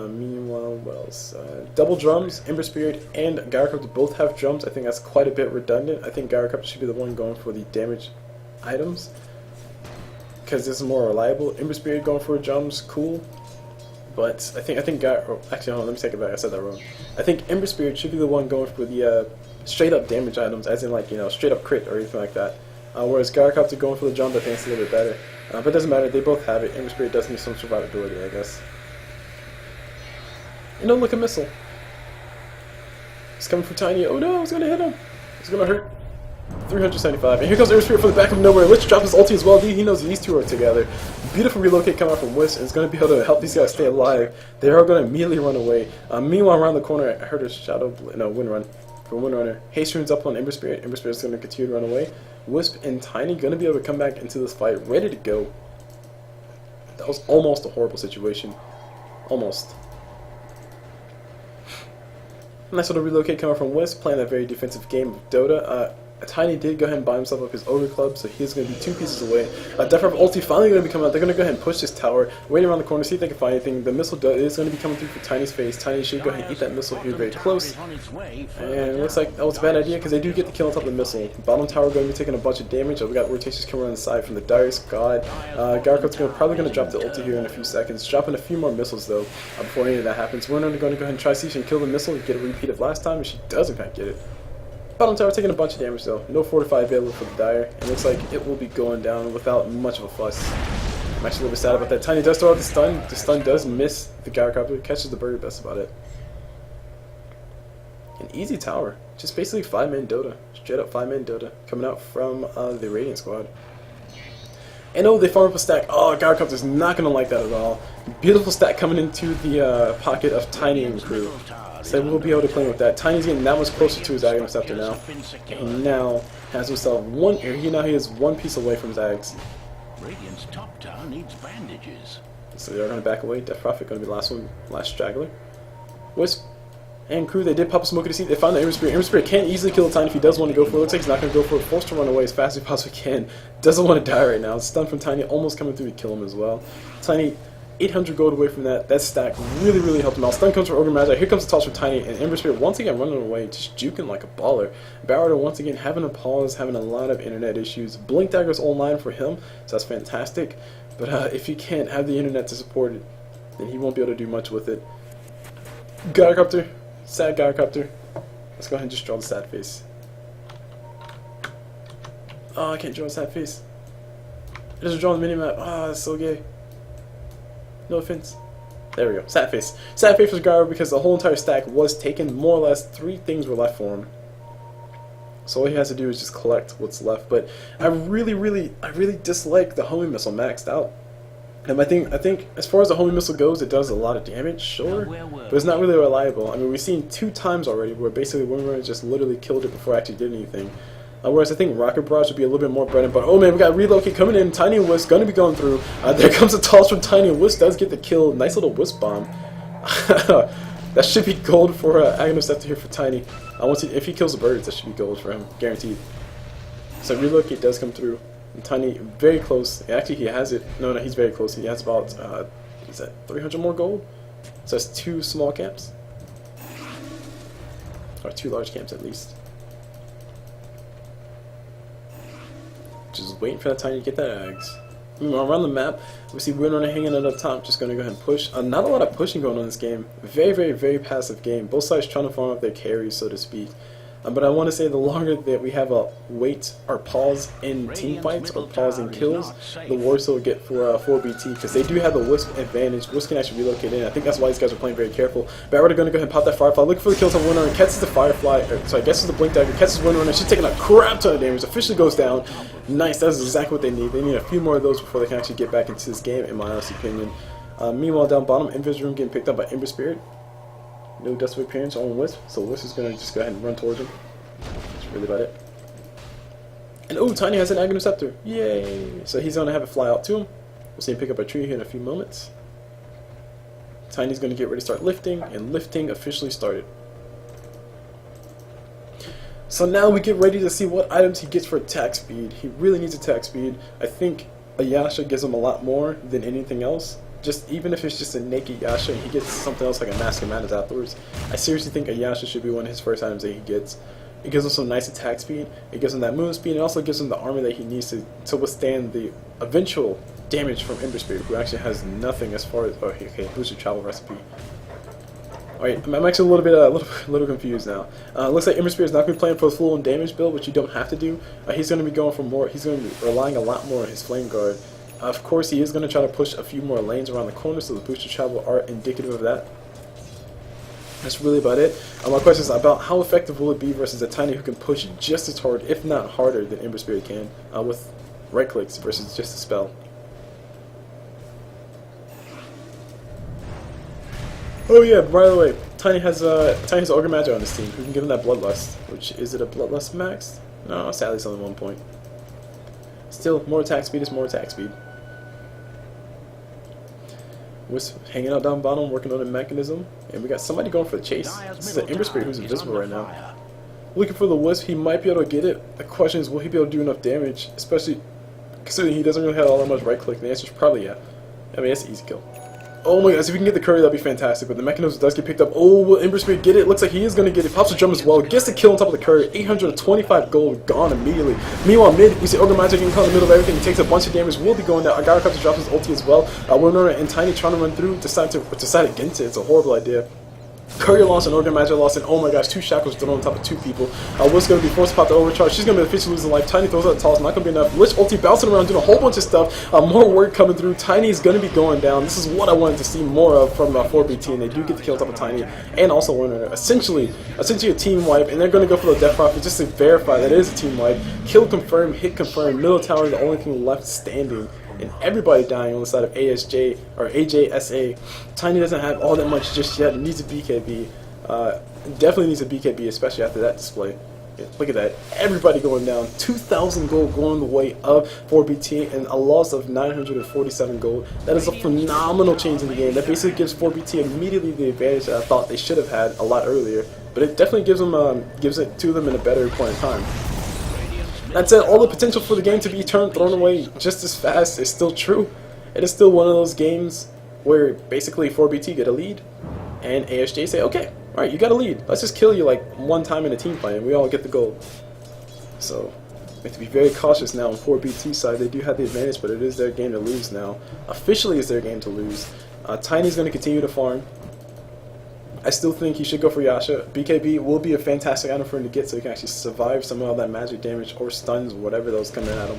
Meanwhile, what else? Double drums, Ember Spirit, and Gyrocopter both have drums. I think that's quite a bit redundant. I think Gyrocopter should be the one going for the damage items, because this is more reliable. Ember Spirit going for drums, cool. But I think actually, hold on, let me take it back. I said that wrong. I think Ember Spirit should be the one going for the straight up damage items, as in like, you know, straight up crit or anything like that. Whereas Gyrocopter going for the drums, I think it's a little bit better. But it doesn't matter. They both have it. Ember Spirit does need some survivability, I guess. And don't look a missile. It's coming for Tiny. Oh no, it's gonna hit him. It's gonna hurt. 375. And here comes Ember Spirit from the back of nowhere. Let's drop his ulti as well. He knows these two are together. Beautiful relocate coming out from Wisp, and it's going to be able to help these guys stay alive. They are going to immediately run away. Meanwhile, around the corner, I heard a Wind Run from Windrunner. Haste runes up on Ember Spirit. Ember Spirit is going to continue to run away. Wisp and Tiny going to be able to come back into this fight, ready to go. That was almost a horrible situation. Almost. Nice little relocate coming from Wisp, playing that very defensive game of Dota. Tiny did go ahead and buy himself up his Ogre Club, so he's going to be 2 pieces away. Death ulti finally going to be coming out. They're going to go ahead and push this tower, wait around the corner, see if they can find anything. The missile is going to be coming through for Tiny's face. Tiny should go ahead and eat that missile here very close. And it looks like that was a bad idea, because they do get the kill on top of the missile. Bottom tower going to be taking a bunch of damage. We got rotations coming on the side from the Darius God. Gyrocopter's probably going to drop the ulti here in a few seconds. Dropping a few more missiles, though, before any of that happens. We're going to go ahead and try to see if she can kill the missile and get a repeat of last time, and she doesn't quite get it. Bottom tower taking a bunch of damage though. No fortify available for the Dire. It looks like it will be going down without much of a fuss. I'm actually a little bit sad about that. Tiny does throw out the stun. The stun does miss the Gyrocopter. Catches the bird, that's about it. An easy tower. Just basically 5-man Dota. Straight up 5-man Dota. Coming out from the Radiant squad. And oh, they farm up a stack. Oh, Gyrocopter's not going to like that at all. Beautiful stack coming into the pocket of Tiny and crew. So we'll be able to play with that. Tiny's getting that much closer to his Aghanim Scepter now. He now has himself one. He is 1 piece away from Zags. Radiant's top tower needs bandages. So they're going to back away. Death Prophet going to be the last straggler. Wisp and crew, they did pop a smoke to see. They found the Ember Spirit. Ember Spirit can't easily kill the Tiny if he does want to go for it. Looks like he's not going to go for it. Forced to run away as fast as he possibly can. Doesn't want to die right now. Stun from Tiny, almost coming through to kill him as well. Tiny, 800 gold away from that. That stack really, really helped him out. Stun comes from Ogre Magi. Here comes the toss from Tiny, and Ember Spirit once again running away, just juking like a baller. Barrow once again having a pause, having a lot of internet issues. Blink Dagger's online for him, so that's fantastic. But if he can't have the internet to support it, then he won't be able to do much with it. Gyrocopter. Sad Gyrocopter. Let's go ahead and just draw the sad face. Oh, I can't draw a sad face. I just draw the minimap. Ah, that's so gay. No offense. There we go. Sad face. Sad face was Gyro because the whole entire stack was taken. More or less 3 things were left for him. So all he has to do is just collect what's left. But I really dislike the homing missile maxed out. And I think as far as the homing missile goes, it does a lot of damage, sure, but it's not really reliable. I mean, we've seen 2 times already where basically Windrunner just literally killed it before it actually did anything. Whereas I think Rocket Barrage would be a little bit more bread and butter. Oh man, we got Relocate coming in. Tiny and Wisp going to be going through. There comes a toss from Tiny, and Wisp does get the kill. Nice little Wisp bomb. That should be gold for Aghanim Scepter here for Tiny. If he kills the birds, that should be gold for him, guaranteed. So Relocate does come through. And Tiny, very close. Actually, he has it. No, he's very close. He has about, is that 300 more gold? So that's 2 small camps. Or 2 large camps at least. Just waiting for that Tiny to get that Ags. Around the map, we see Windrunner hanging at the top, just going to go ahead and push. Not a lot of pushing going on in this game. Very passive game. Both sides trying to farm up their carries, so to speak. But I want to say the longer that we have a wait or pause in team fights or pause in kills, the worse it'll get for 4BT, because they do have the Wisp advantage. Wisp can actually relocate in. I think that's why these guys are playing very careful. But we're going to go ahead and pop that Firefly. Looking for the kills on Windrunner. Catches the Firefly. Sorry, catches the Blink Dagger. Catches Windrunner. She's taking a crap ton of damage. Officially goes down. Nice. That's exactly what they need. They need a few more of those before they can actually get back into this game, in my honest opinion. Meanwhile, down bottom, Invis Room getting picked up by Ember Spirit. No Dust of Appearance on Wisp, so Wisp is going to just go ahead and run towards him. That's really about it. And oh, Tiny has an Aghanim Scepter. Yay! So he's going to have it fly out to him. We'll see him pick up a tree here in a few moments. Tiny's going to get ready to start lifting, and lifting officially started. So now we get ready to see what items he gets for attack speed. He really needs attack speed. I think Ayasha gives him a lot more than anything else, just even if it's just a naked Yasha and he gets something else like a Mask of Madness afterwards, I seriously think a Yasha should be one of his first items that he gets. It gives him some nice attack speed, it gives him that movement speed, and it also gives him the armor that he needs to withstand the eventual damage from Ember Spirit, who actually has nothing as far as... Oh, okay, booster travel recipe. Alright, I'm actually a little confused now. Looks like Ember Spirit is not going to be playing for the full on damage build, which you don't have to do. He's going to be going for more. He's going to be relying a lot more on his Flame Guard. Of course, he is going to try to push a few more lanes around the corner, so the booster travel are indicative of that. That's really about it. My question is about how effective will it be versus a Tiny who can push just as hard, if not harder, than Ember Spirit can, with right clicks versus just a spell. Oh yeah, by the way, Tiny has Ogre Magi on his team who can give him that Bloodlust. Which, is it a Bloodlust max? No, sadly it's only 1 point. Still, more attack speed is more attack speed. Wisp hanging out down bottom, working on a mechanism. And we got somebody going for the chase. This is an Ember Spirit who's invisible right now. Looking for the Wisp, he might be able to get it. The question is, will he be able to do enough damage? Especially considering he doesn't really have all that much right click. The answer is probably yeah. I mean, it's an easy kill. Oh my gosh, if we can get the curry, that'd be fantastic. But the mechanism does get picked up. Oh, will Ember Spirit get it? Looks like he is going to get it. Pops a drum as well. Gets the kill on top of the curry. 825 gold gone immediately. Meanwhile, mid, we see Ogre Magi getting caught in the middle of everything. He takes a bunch of damage. Will be going down. Agara comes to drop his ulti as well. Winona and Tiny trying to run through. Decide against it. It's a horrible idea. Courier lost and Ogre Magi lost, and oh my gosh, 2 shackles thrown on top of 2 people. What's going to be forced to pop the overcharge? She's going to be officially losing life. Tiny throws out the toss, not going to be enough. Lich ulti bouncing around, doing a whole bunch of stuff. More work coming through. Tiny is going to be going down. This is what I wanted to see more of from 4BT, and they do get the kill on top of Tiny, and also Warner. Essentially a team wipe, and they're going to go for the Death Prophet just to verify that it is a team wipe. Kill confirmed, hit confirmed. Middle tower, the only thing left standing. And everybody dying on the side of ASJ or AJSA. Tiny doesn't have all that much just yet. It needs a BKB. Definitely needs a BKB, especially after that display. Yeah, look at that. Everybody going down. 2,000 gold going the way of 4BT and a loss of 947 gold. That is a phenomenal change in the game. That basically gives 4BT immediately the advantage that I thought they should have had a lot earlier. But it definitely gives it to them in a better point in time. That said, all the potential for the game to be thrown away just as fast is still true. It is still one of those games where basically 4BT get a lead, and ASJ say, okay, alright, you got a lead. Let's just kill you like 1 time in a team fight, and we all get the gold. So, we have to be very cautious now on 4BT's side. They do have the advantage, but it is their game to lose now. Officially, it's their game to lose. Tiny's going to continue to farm. I still think he should go for Yasha. BKB will be a fantastic item for him to get so he can actually survive some of that magic damage or stuns, whatever those come in at him.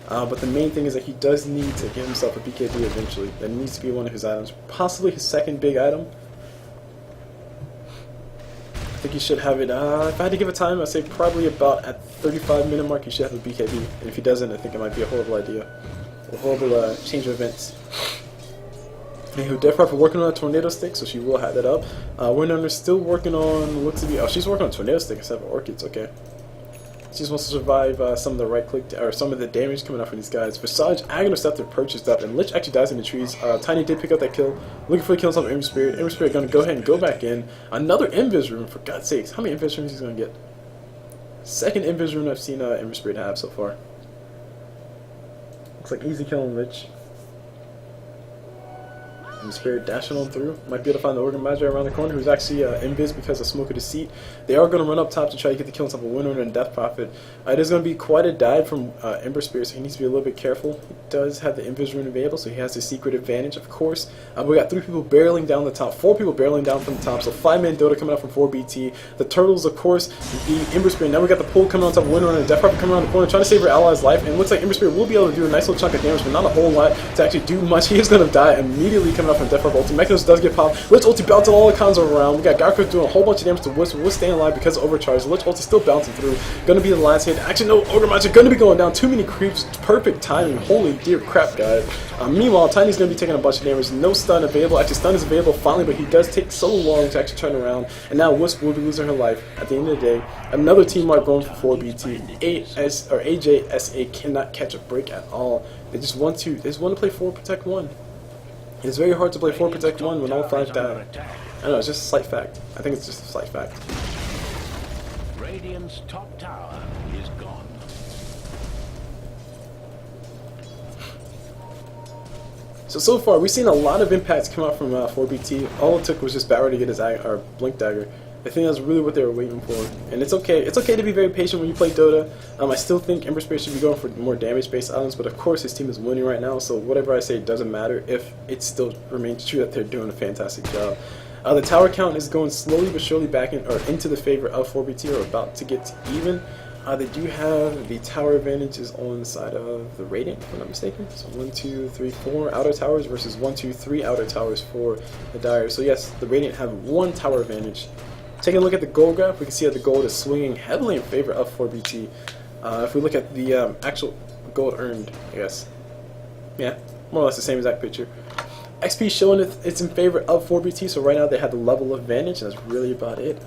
But the main thing is that he does need to give himself a BKB eventually. That needs to be one of his items. Possibly his second big item. I think he should have it, if I had to give a time, I'd say probably about at 35-minute mark he should have a BKB. And if he doesn't, I think it might be a horrible idea. A horrible change of events. Anywho, Death Prophet working on a tornado stick, so she will have that up. Winona still working on, looks to be, oh, she's working on a tornado stick instead of orchids, okay. She just wants to survive some of the right click, or some of the damage coming out from these guys. Visage, Aghanim Scepter purchased up, and Lich actually dies in the trees. Tiny did pick up that kill, looking for the kill on top of Ember Spirit. Ember Spirit gonna go ahead and go back in. Another Invis Rune, for God's sakes. How many Invis Runes he's gonna get? Second Invis Rune I've seen Ember Spirit have so far. Looks like easy kill on Lich. And Spirit dashing on through. Might be able to find the Ogre Magi around the corner, who's actually invis because of Smoke of Deceit. They are going to run up top to try to get the kill on top of Winona and Death Prophet. It is going to be quite a dive from Ember Spirit, so he needs to be a little bit careful. He does have the Invis Rune available, so he has the secret advantage, of course. We got 3 people barreling down the top, 4 people barreling down from the top, so 5-man Dota coming out from 4BT. The Turtles, of course, the Ember Spirit. Now we got the pull coming on top of Winona and Death Prophet coming around the corner, trying to save her ally's life, and it looks like Ember Spirit will be able to do a nice little chunk of damage, but not a whole lot to actually do much. He is going to die immediately coming out from Death Prophet ulti. Mechanism does get popped. Lich ulti bouncing all the cons around. We got Garfield doing a whole bunch of damage to Wisp. Wisp staying alive because of overcharge. Lich ulti still bouncing through. Gonna be the last hit. Actually, no, Ogre Magi gonna be going down. Too many creeps. Perfect timing. Holy dear crap, guys. Meanwhile, Tiny's gonna be taking a bunch of damage. No stun available. Actually, stun is available finally, but he does take so long to actually turn around. And now Wisp will be losing her life at the end of the day. Another team wipe going for 4BT. AJSA cannot catch a break at all. They just want to play 4 protect 1. It's very hard to play 4 protect 1 when all 5 down. I don't know, it's just a slight fact. I think it's just a slight fact. Radiant's top tower is gone. So far, we've seen a lot of impacts come out from 4BT. All it took was just Barrow to get his Blink Dagger. I think that's really what they were waiting for. And it's okay. It's okay to be very patient when you play Dota. I still think Ember Spirit should be going for more damage-based items, but of course his team is winning right now, so whatever I say doesn't matter if it still remains true that they're doing a fantastic job. The tower count is going slowly but surely back into the favor of 4BT, or about to get even. They do have the tower advantages on the side of the Radiant, if I'm not mistaken. So 1, 2, 3, 4 outer towers versus 1, 2, 3 outer towers for the Dire. So yes, the Radiant have 1 tower advantage. Taking a look at the gold graph, we can see that the gold is swinging heavily in favor of 4BT. If we look at the actual gold earned, I guess, yeah, more or less the same exact picture. XP showing it's in favor of 4BT, so right now they have the level advantage, and that's really about it.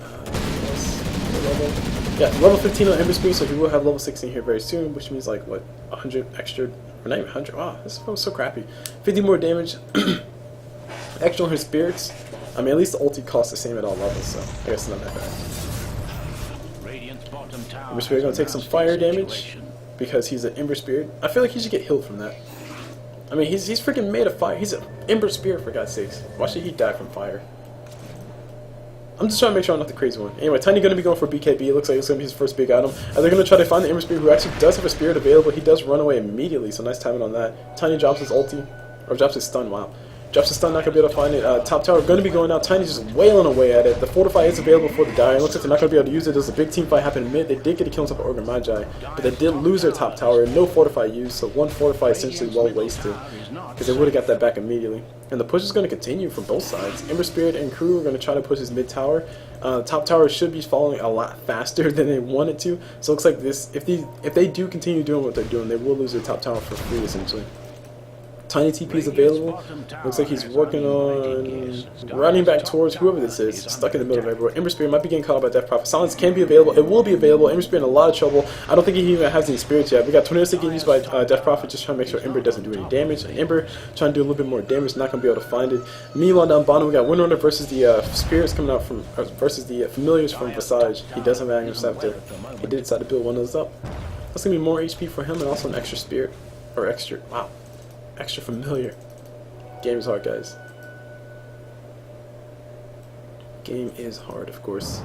Level 15 on Ember Spirit, so he will have level 16 here very soon, which means like, what, 100 extra, or not even 100, wow, this was so crappy. 50 more damage, extra on his spirits. I mean, at least the ulti costs the same at all levels, so I guess it's not that bad. Ember Spirit gonna take some fire damage, because he's an Ember Spirit. I feel like he should get healed from that. I mean, he's freaking made of fire. He's an Ember Spirit, for God's sakes. Why should he die from fire? I'm just trying to make sure I'm not the crazy one. Anyway, Tiny going to be going for BKB. It looks like it's going to be his first big item. And they're going to try to find the Ember Spirit, who actually does have a Spirit available. He does run away immediately, so nice timing on that. Tiny drops his ulti, or drops his stun, wow. Drops his stun, not going to be able to find it. Top tower going to be going out. Tiny's just wailing away at it. The Fortify is available for the Dire. It looks like they're not going to be able to use it. There's a big team fight happening mid. They did get a kill on top of Ogre Magi, but they did lose their top tower. No Fortify used, so 1 Fortify essentially well wasted, because they would have got that back immediately. And the push is going to continue from both sides. Ember Spirit and crew are going to try to push his mid tower. Top tower should be following a lot faster than they wanted to. So it looks like this, if they do continue doing what they're doing, they will lose their top tower for free essentially. Tiny TP is available. Looks like he's working on running back towards whoever this is. Stuck in the middle of everywhere. Ember Spirit might be getting caught up by Death Prophet. Silence can be available. It will be available. Ember Spirit in a lot of trouble. I don't think he even has any spirits yet. We got Tornado Stick getting used by Death Prophet, just trying to make sure Ember doesn't do any damage. And Ember trying to do a little bit more damage, not going to be able to find it. Meanwhile, down bottom, we got Windrunner versus the spirits coming out from, versus the familiars from Visage. He does have an Interceptor. He did decide to build one of those up. That's going to be more HP for him and also an extra spirit. Or extra, wow, extra familiar. Game is hard, guys. Game is hard, of course.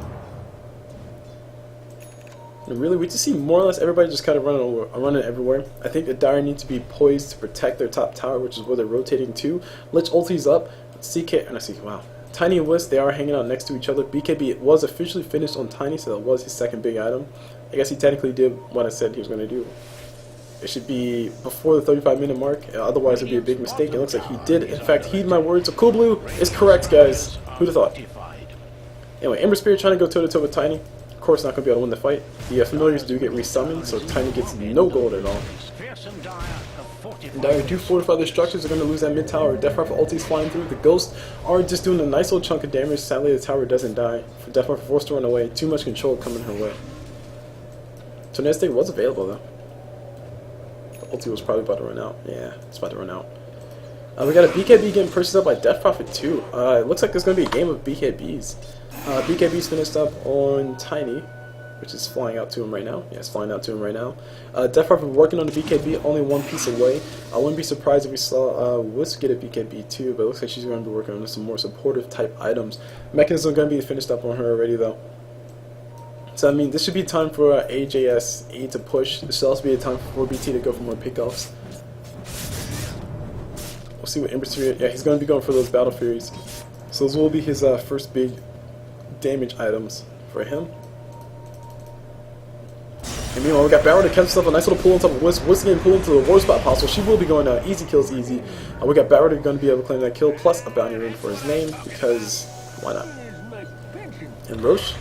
And really, we just see more or less everybody just kind of running everywhere. I think the Dire need to be poised to protect their top tower, which is where they're rotating to. Lich ulti's up. CK, and I see, wow. Tiny and Wisp, they are hanging out next to each other. BKB was officially finished on Tiny, so that was his second big item. I guess he technically did what I said he was going to do. It should be before the 35-minute mark, otherwise it would be a big mistake. It looks like he did, in fact, heed my words. So Cool Blue is correct, guys. Who'd have thought? Anyway, Ember Spirit trying to go toe-to-toe with Tiny. Of course, not going to be able to win the fight. The familiars do get resummoned, so Tiny gets no gold at all. And Dire do fortify their structures. They're going to lose that mid tower. Death Prophet ulti's flying through. The Ghosts are just doing a nice little chunk of damage. Sadly, the tower doesn't die. Death Prophet forced to run away. Too much control coming her way. Tornado Stick was available, though. Ulti was probably about to run out. Yeah, it's about to run out. We got a BKB getting purchased up by Death Prophet too. It looks like there's going to be a game of BKBs. BKB's finished up on Tiny, which is flying out to him right now. Yeah, it's flying out to him right now. Death Prophet working on the BKB, only one piece away. I wouldn't be surprised if we saw Wisp get a BKB too, but it looks like she's going to be working on some more supportive type items. Mechanism is going to be finished up on her already though. So I mean, this should be time for AJSE to push. This should also be a time for 4BT to go for more pickoffs. We'll see what Ember Spirit. Yeah, he's going to be going for those Battle Furies. So those will be his first big damage items for him. And meanwhile, we got Barrow to catch stuff. A nice little pull on top of Wisp. Wisp getting pulled into the war spot possible. She will be going down. Easy kills, easy. We got Barrow going to be able to claim that kill plus a bounty ring for his name because why not? And Roche.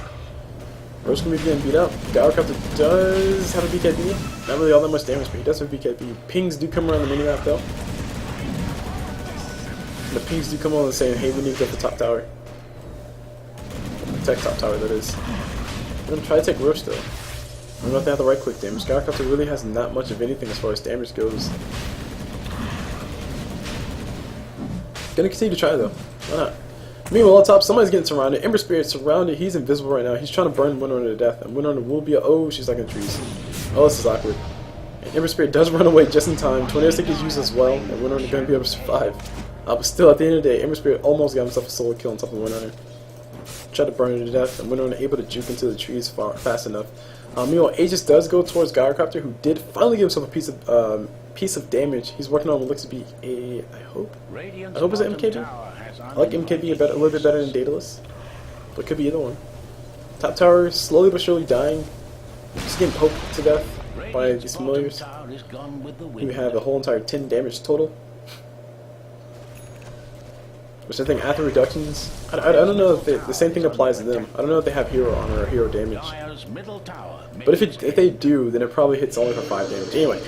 Roche can be getting beat up. Gyrocopter does have a BKB. Not really all that much damage, but he does have a BKB. Pings do come around the mini-map, though. The pings do come on and saying, hey, we need to get the top tower. Protect top tower, that is. I'm going to try to take Roche, though. I don't know if they have the right quick damage. Gyrocopter really has not much of anything as far as damage goes. Gonna continue to try, though. Why not? Meanwhile, on top, somebody's getting surrounded. Ember Spirit surrounded. He's invisible right now. He's trying to burn Windrunner to death. And Windrunner will be a... Oh, she's like in trees. Oh, this is awkward. And Ember Spirit does run away just in time. Tornado Stick is used as well, and Windrunner going to be able to survive. But still, at the end of the day, Ember Spirit almost got himself a solo kill on top of Windrunner. Tried to burn it to death, and Windrunner able to juke into the trees fast enough. Meanwhile, Aegis does go towards Gyrocopter, who did finally give himself a piece of damage. He's working on what looks to be a, I hope it's an MKB. I like MKB a little bit better than Daedalus, but it could be either one. Top tower slowly but surely dying, just getting poked to death by these familiars. We have a whole entire 10 damage total. Which I think after reductions, I don't know if the same thing applies to them. I don't know if they have hero armor or hero damage. But if they do, then it probably hits only for 5 damage. Anyway,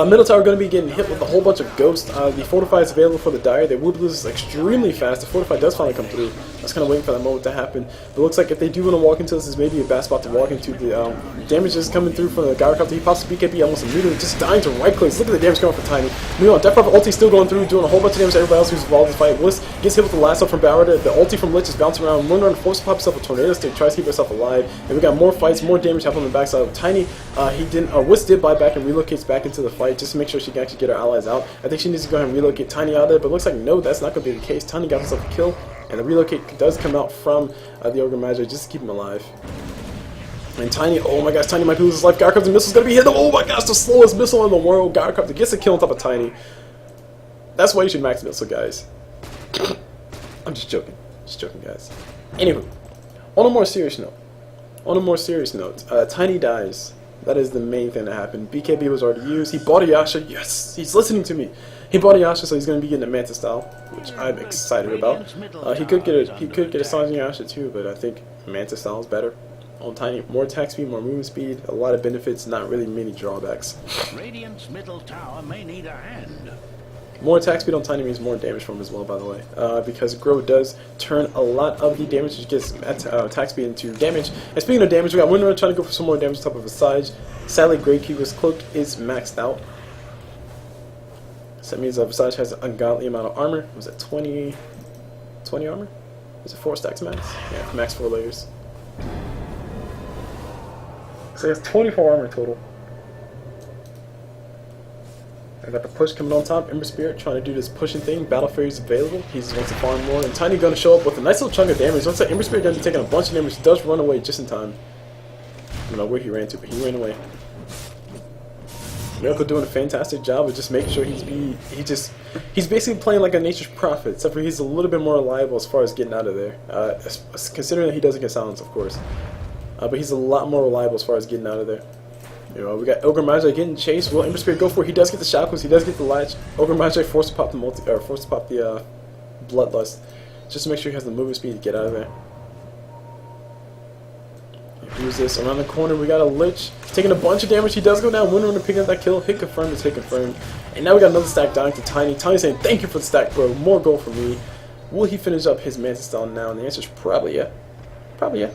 middle tower going to be getting hit with a whole bunch of ghosts. The Fortify is available for the Dire. They would lose extremely fast. The Fortify does finally come through. I was kind of waiting for that moment to happen. But it looks like if they do want to walk into this, is maybe a bad spot to walk into. The damage is coming through from the Gyrocopter. He pops the BKB almost immediately, just dying to right clicks. Look at the damage coming from Tiny. Meanwhile, Death Prophet ulti still going through, doing a whole bunch of damage to everybody else who's involved in the fight. Bliss gets hit with the lasso from Bauer. The ulti from Lich is bouncing around. Windrunner forces pops himself a Tornado Stick, tries to keep himself alive. And we got more fights, more damage happening on the backside of Tiny. Wiss did buy back and relocates back into the fight just to make sure she can actually get her allies out. I think she needs to go ahead and relocate Tiny out of there, but it looks like no, that's not going to be the case. Tiny got himself a kill, and the relocate does come out from the Ogre Magi just to keep him alive. And Tiny, oh my gosh, Tiny might lose his life. Gyrocopter missile's going to be hit. Oh my gosh, the slowest missile in the world. Gyrocopter gets a kill on top of Tiny. That's why you should max missile, guys. I'm just joking. Just joking, guys. Anywho, on a more serious note, Tiny dies. That is the main thing that happened. BKB was already used. He bought a Yasha. Yes, he's listening to me. He bought a Yasha, so he's going to be getting a Manta style, which I'm excited about. He could get a Sanjin Yasha too, but I think Manta style is better. On Tiny, more attack speed, more movement speed, a lot of benefits, not really many drawbacks. Radiant's middle tower may need a hand. More attack speed on Tiny means more damage from him as well, by the way, because Grow does turn a lot of the damage which gets attack speed into damage. And speaking of damage, we got Windrunner trying to go for some more damage on top of Visage. Sadly, Gravekeeper's Cloak is maxed out. So that means Visage has an ungodly amount of armor. Was it 20 armor? Is it 4 stacks max? Yeah, max 4 layers. So he has 24 armor total. I got the push coming on top. Ember Spirit trying to do this pushing thing. Battle Fury's available. He just wants to farm more. And Tiny gonna show up with a nice little chunk of damage. Once that Ember Spirit gonna be taking a bunch of damage, does run away just in time. I don't know where he ran to, but he ran away. Miracle doing a fantastic job of just making sure he's basically playing like a Nature's Prophet, except for he's a little bit more reliable as far as getting out of there. Considering that he doesn't get silence, of course. But he's a lot more reliable as far as getting out of there. You know, we got Ogre Magi getting chased. Will Ember Spirit go for it? He does get the shackles. He does get the latch. Ogre Magi forced to pop the Bloodlust, just to make sure he has the movement speed to get out of there. Use this around the corner. We got a Lich taking a bunch of damage. He does go down. Windrunner picking up that kill. Hit confirmed. It's hit confirmed. And now we got another stack dying to Tiny. Tiny saying, "Thank you for the stack, bro. More gold for me." Will he finish up his Manta style now? And the answer is probably yeah. Probably yeah.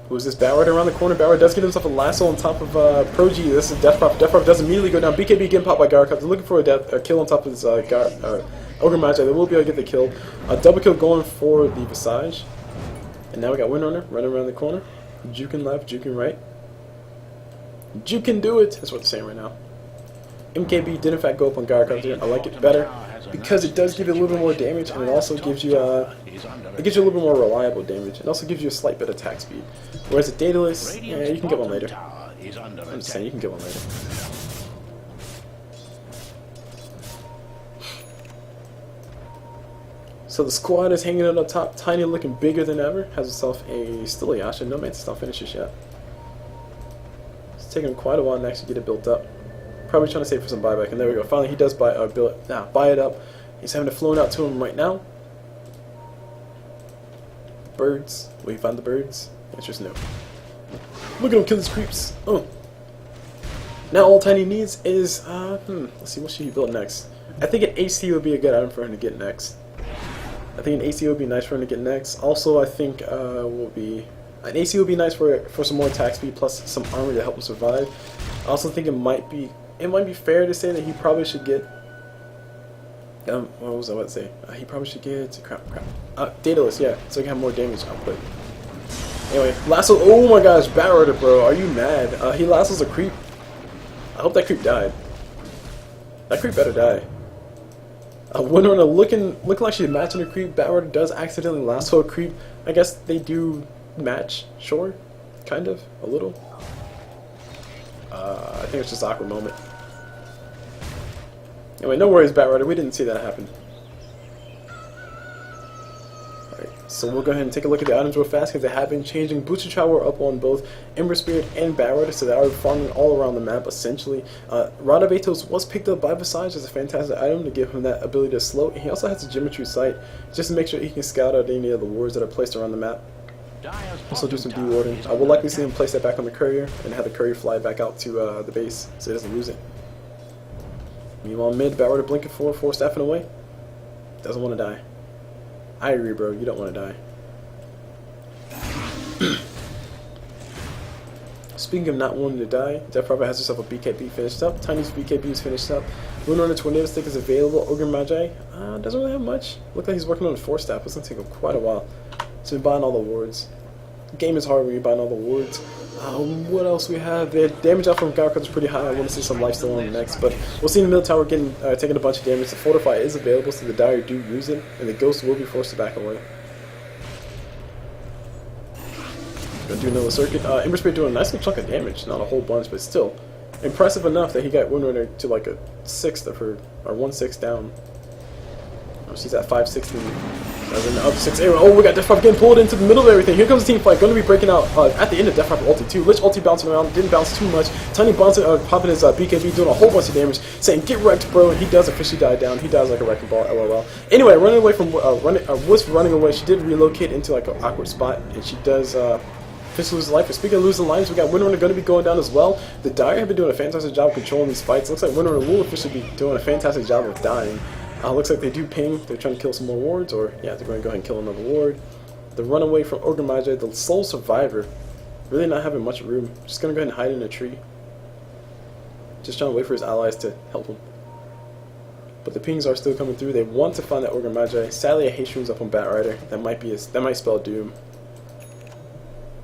Who's this? Bauer around the corner. Bauer does get himself a lasso on top of Pro-G. This is Death Prophet. Death Prophet does immediately go down. BKB getting popped by Gyrocopter. Looking for a kill on top of this Ogre Magi. They will be able to get the kill. A double kill going for the Visage. And now we got Windrunner running around the corner. Juking left, juking right. Juke can do it. That's what they're saying right now. MKB did in fact go up on Gyrocopter. I like it better because it does give you a little bit more damage, and it also gives you a little bit more reliable damage. It also gives you a slight bit of attack speed. Whereas the Daedalus, yeah, you can get one later. I'm just saying, you can get one later. So the squad is hanging out up top. Tiny looking bigger than ever. Has himself a still Yasha. No Manta style finishes yet. It's taking him quite a while to actually get it built up. Probably trying to save for some buyback, and there we go. Finally, he does buy it up. He's having it flown out to him right now. Birds. Will he find the birds? The answer's no. Look at him kill his creeps. Oh. Now all Tiny needs is let's see, what should he build next? I think an AC would be a good item for him to get next. I think an AC would be nice for him to get next. Also, I think an AC would be nice for some more attack speed plus some armor to help him survive. I also think it might be fair to say that he probably should get what was I about to say? He probably should get Daedalus, yeah, so he can have more damage output. Anyway, lasso. Oh my gosh, Bauer, bro, are you mad? He lassos a creep. I hope that creep died. That creep better die. Windrunner looking like she's matching a creep. Batrider does accidentally lasso a creep. I guess they do match, sure, kind of, a little. I think it's just an awkward moment. Anyway, no worries, Batrider. We didn't see that happen. Alright, so we'll go ahead and take a look at the items real fast because they have been changing. Booster Traveler up on both Ember Spirit and Batrider, so they are farming all around the map essentially. Rod of Atos was picked up by Visage as a fantastic item to give him that ability to slow. And he also has a Geometry Sight just to make sure he can scout out any of the wards that are placed around the map. Also do some dewarding. I will likely see him place that back on the courier and have the courier fly back out to the base so he doesn't lose it. Meanwhile, mid, Batrider blinking four staffing away. Doesn't want to die. I agree, bro. You don't want to die. Speaking of not wanting to die, Death Prophet has herself a BKB finished up. Tiny's BKB is finished up. Windrunner Tornado Stick is available. Ogre Magi doesn't really have much. Look like he's working on a 4-staff. It's going to take him quite a while. So he's buying all the wards. The game is hard when you're buying all the wards. What else we have? The damage out from Gyrocut is pretty high. I want to see some lifesteal on the next, but we'll see the middle tower taking a bunch of damage. The Fortify is available, so the Dire do use it, and the Ghost will be forced to back away. Gonna do another circuit. Ember Spirit doing a nice little chunk of damage, not a whole bunch, but still impressive enough that he got Windrunner to like a 1/6 of her, or 1/6 down. She's at 560. Up 6. Oh, we got Death Prophet getting pulled into the middle of everything. Here comes the team fight. Going to be breaking out at the end of Death Prophet ulti too. Lich ulti bouncing around. Didn't bounce too much. Tiny bouncing, popping his BKB, doing a whole bunch of damage. Saying, "Get wrecked, bro." And he does officially die down. He dies like a wrecking ball. LOL. Anyway, running away from Wisp running away. She did relocate into like an awkward spot, and she does officially lose life. But speaking of losing lives, we got Windrunner going to be going down as well. The Dire have been doing a fantastic job controlling these fights. Looks like Windrunner will officially be doing a fantastic job of dying. Looks like they do ping. They're trying to kill some more wards, or yeah, they're going to go ahead and kill another ward. The runaway from Ogre Magi, the sole survivor, really not having much room. Just going to go ahead and hide in a tree. Just trying to wait for his allies to help him. But the pings are still coming through. They want to find that Ogre Magi. Sadly, a haste rune's up on Batrider. That might spell doom.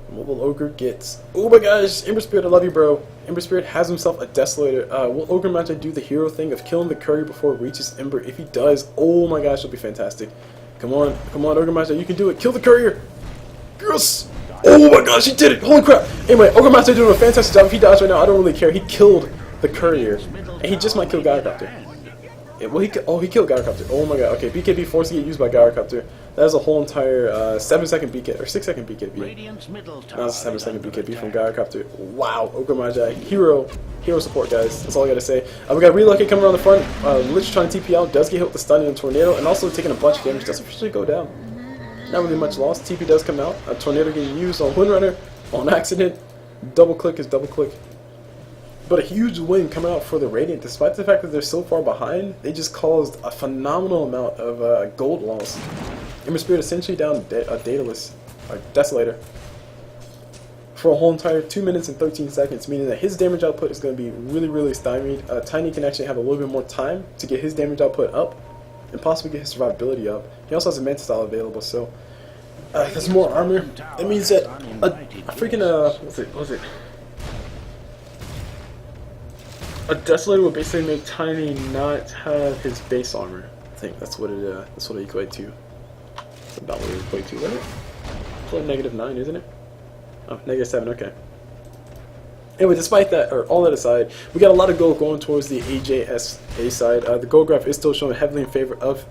What will Ogre get? Oh my gosh, Ember Spirit, I love you, bro. Ember Spirit has himself a Desolator. Will Ogre Magi do the hero thing of killing the courier before it reaches Ember? If he does, oh my gosh, it'll be fantastic. Come on, Ogre Magi, you can do it. Kill the courier. Yes! Oh my gosh, he did it! Holy crap! Anyway, Ogre Magi doing a fantastic job. If he dies right now, I don't really care. He killed the courier, and he just might kill Gyrocopter. Yeah, well, he killed Gyrocopter. Oh my god. Okay, BKB forced to get used by Gyrocopter. That is a whole entire 7-second BKB, or 6-second BKB. That was a 7-second BKB from Gyrocopter. Wow, Ogre Magi, hero support, guys. That's all I gotta say. We got Relocate coming around the front. Lich trying to TP out, does get hit with the stun and Tornado, and also taking a bunch of damage. Does officially go down. Not really much loss. TP does come out. A Tornado getting used on Windrunner on accident. Double click is double click. But a huge win coming out for the Radiant. Despite the fact that they're so far behind, they just caused a phenomenal amount of gold loss. Ember Spirit essentially down a Daedalus, or Desolator, for a whole entire 2 minutes and 13 seconds, meaning that his damage output is going to be really, really stymied. Tiny can actually have a little bit more time to get his damage output up, and possibly get his survivability up. He also has a Manta Style available, so there's more armor. That means that a freaking, what was it? A Desolator would basically make Tiny not have his base armor. I think that's what it equates to. That's about what it equates to, isn't it? It's like -9, isn't it? Oh, -7, okay. Anyway, despite that, or all that aside, we got a lot of gold going towards the AJSA side. The gold graph is still showing heavily in favor of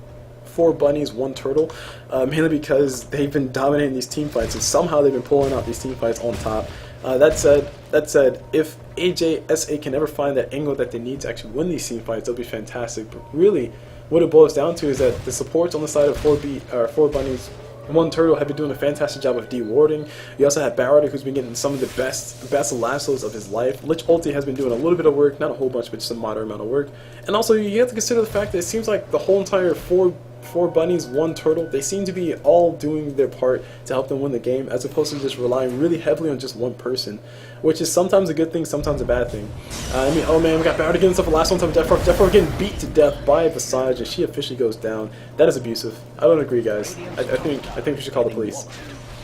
4 bunnies, 1 turtle, mainly because they've been dominating these team fights, and somehow they've been pulling out these team fights on top. That said, if AJSA can ever find that angle that they need to actually win these team fights, that'll be fantastic. But really, what it boils down to is that the supports on the side of 4 bunnies, 1 turtle have been doing a fantastic job of dewarding. You also have Batrider, who's been getting some of the best lassos of his life. Lich ulti has been doing a little bit of work, not a whole bunch, but just a moderate amount of work. And also, you have to consider the fact that it seems like the whole entire 4 bunnies, 1 turtle, they seem to be all doing their part to help them win the game, as opposed to just relying really heavily on just 1 person, which is sometimes a good thing, sometimes a bad thing. Oh man, we got Batrider getting himself a last one time with Death Prophet. Death Prophet getting beat to death by Visage, and she officially goes down. That is abusive. I don't agree, guys. I think we should call the police.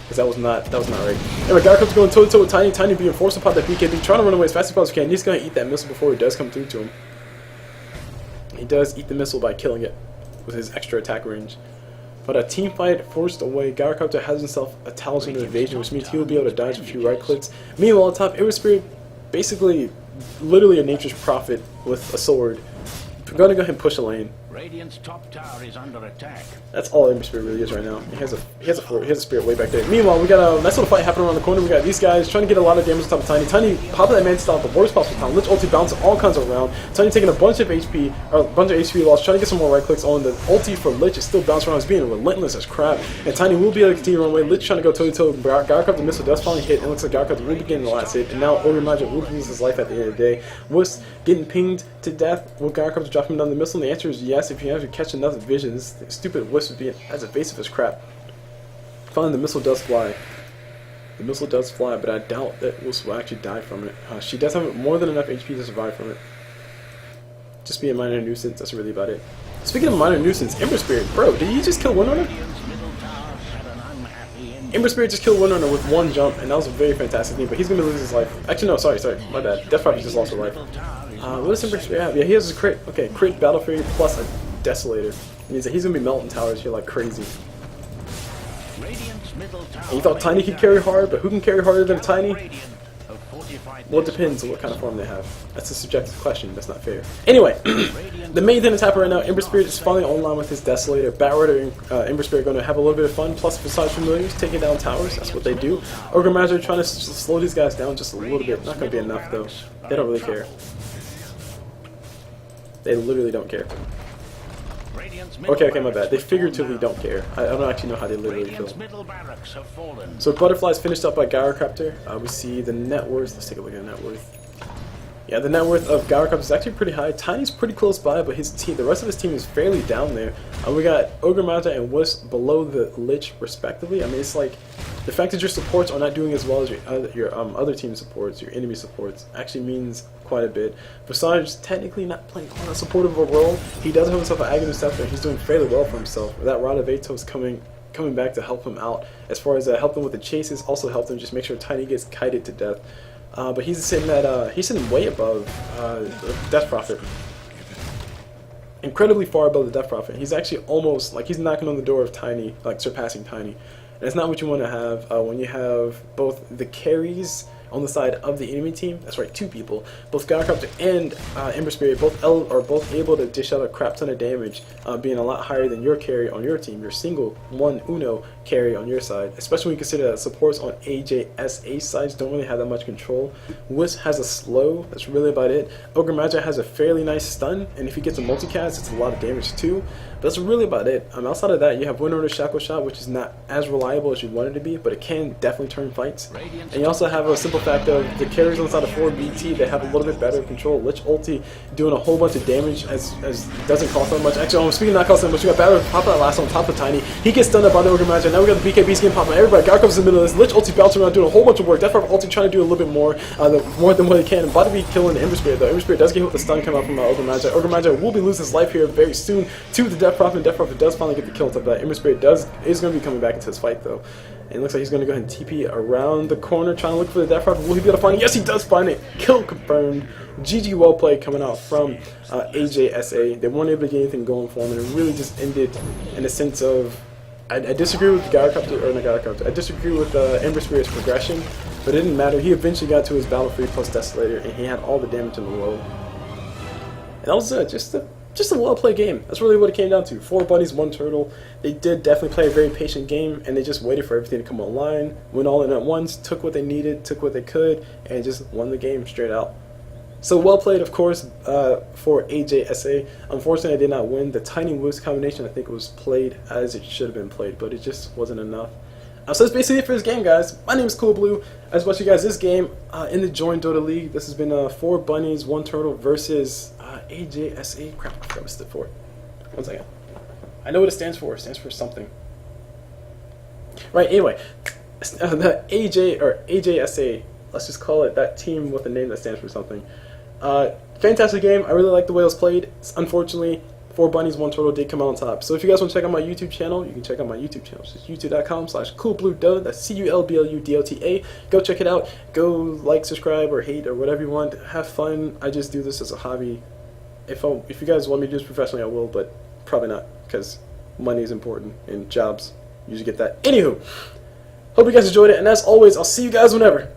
because that was not right. Anyway, Gyrocops going toe to toe with Tiny. Tiny being forced upon that BKB, trying to run away as fast as possible. He needs to eat that missile before it does come through to him. He does eat the missile by killing it with his extra attack range. But a team fight forced away. Gyrocopter has himself a Talisman Evasion, which means he will be able to dodge a few right clicks. Meanwhile, top Ember Spirit, basically, literally a Nature's Prophet with a sword. We're going to go ahead and push a lane. Radiant's top tower is under attack. That's all Ember Spirit really is right now. He has a spirit way back there. Meanwhile, we got a nice little fight happening around the corner. We got these guys trying to get a lot of damage on top of Tiny. Tiny popping that man style at the worst possible time. Lich ulti bouncing all kinds of around. Tiny taking a bunch of HP loss, trying to get some more right clicks on. The ulti for Lich is still bouncing around. He's being relentless as crap. And Tiny will be able to continue to run away. Lich trying to go toe to toe. Gyrocopter, the missile does finally hit. And it looks like Gyrocopter will be getting the last hit. And now Ogre Magic will lose his life at the end of the day. Wisp getting pinged to death. Will Gyrocopter drop him down the missile? And the answer is yes. If you have to catch another vision, this stupid Wisp would be as evasive as crap. Finally, the missile does fly. The missile does fly, but I doubt that Wisp will actually die from it. She does have more than enough HP to survive from it. Just be a minor nuisance, that's really about it. Speaking of minor nuisance, Ember Spirit, bro, did you just kill Windrunner? Ember Spirit just killed Windrunner with one jump, and that was a very fantastic thing, but he's going to lose his life. Actually, no, sorry, my bad. Death Prophet just lost her life. What does Ember Spirit have? Yeah, he has a crit. Okay, crit, Battle Fury, plus a Desolator. It means that he's going to be melting towers here like crazy. And you thought Tiny could carry hard, but who can carry harder than Tiny? Well, it depends on what kind of form they have. That's a subjective question. That's not fair. Anyway, the main thing that's happening right now, Ember Spirit is finally online with his Desolator. Batrider and Ember Spirit are going to have a little bit of fun. Plus, besides familiars, taking down towers. That's what they do. Ogre Magic trying to slow these guys down just a little bit. Not going to be enough, though. They don't really care. They literally don't care. Okay, my bad. They figuratively don't care. I don't actually know how they literally feel. So Butterfly's finished up by Gyrocopter. We see the net worth. Let's take a look at the net worth. Yeah, the net worth of Gyrocopter is actually pretty high. Tiny's pretty close by, but the rest of his team is fairly down there. We got Ogre Manta and Wisp below the Lich, respectively. I mean, it's like the fact that your supports are not doing as well as your other team supports, your enemy supports, actually means quite a bit. Visage technically not playing all that supportive of a role. He does have himself an Aghanim Scepter, and he's doing fairly well for himself. That Rod of Atos coming back to help him out, as far as help him with the chases, also help him just make sure Tiny gets kited to death. But he's sitting way above the Death Prophet. Incredibly far above the Death Prophet. He's actually almost, like, he's knocking on the door of Tiny, like surpassing Tiny. And it's not what you want to have when you have both the carries on the side of the enemy team. That's right, two people. Both Gyrocopter and Ember Spirit are both able to dish out a crap ton of damage, being a lot higher than your carry on your team, your single Uno carry on your side, especially when you consider that supports on AJSA sides don't really have that much control. Wisp has a slow, that's really about it. Ogre Magi has a fairly nice stun, and if he gets a multicast, it's a lot of damage too. But that's really about it. Outside of that, you have Windrunner Shackle Shot, which is not as reliable as you'd want it to be, but it can definitely turn fights. And you also have a simple fact of the carries on the side of 4BT that have a little bit better control. Lich ulti doing a whole bunch of damage as doesn't cost that much. Actually, speaking of not costing that much, you got Batter pop that last on top of Tiny. He gets stunned up by the Ogre Magi. Now we got the BKB skin popping. Everybody, Gyro comes in the middle of this. Lich ulti bouncing around doing a whole bunch of work. Death Prophet ulti trying to do a little bit more, more than what he can. About to be killing the Ember Spirit though. Ember Spirit does get hit with the stun coming out from Ogre Magi. Ogre Magi will be losing his life here very soon to the Death Prophet. And Death Prophet does finally get the kill top of that. Ember Spirit is going to be coming back into this fight though. And it looks like he's going to go ahead and TP around the corner, trying to look for the Death Prophet. Will he be able to find it? Yes, he does find it. Kill confirmed. GG well played coming out from AJSA. They weren't able to get anything going for him, and it really just ended in a sense of I disagree with Gyrocopter, or not Gyrocopter. I disagree with Ember Spirit's progression, but it didn't matter. He eventually got to his Battle Fury plus Desolator, and he had all the damage in the world. And that was just a well-played game. That's really what it came down to. 4 bunnies, 1 turtle. They did definitely play a very patient game, and they just waited for everything to come online, went all in at once, took what they needed, took what they could, and just won the game straight out. So well played, of course, for AJSA. Unfortunately, I did not win. The Tiny Wisp combination, I think, was played as it should have been played, but it just wasn't enough. So that's basically it for this game, guys. My name is Cool Blue. I just watched you guys this game in the Join Dota League. This has been 4 bunnies, 1 turtle versus AJSA. Crap, I forgot what it stood for. 1 second. I know what it stands for. It stands for something. Right, anyway. The AJSA. Let's just call it that team with a name that stands for something. Fantastic game. I really like the way it was played. Unfortunately, 4 bunnies, 1 turtle did come out on top. So if you guys want to check out my YouTube channel, you can check out my YouTube channel. It's youtube.com/coolbluedota. That's CULBLUDOTA. Go check it out. Go like, subscribe, or hate, or whatever you want. Have fun. I just do this as a hobby. If you guys want me to do this professionally, I will, but probably not, because money is important and jobs usually get that. Anywho, hope you guys enjoyed it, and as always, I'll see you guys whenever.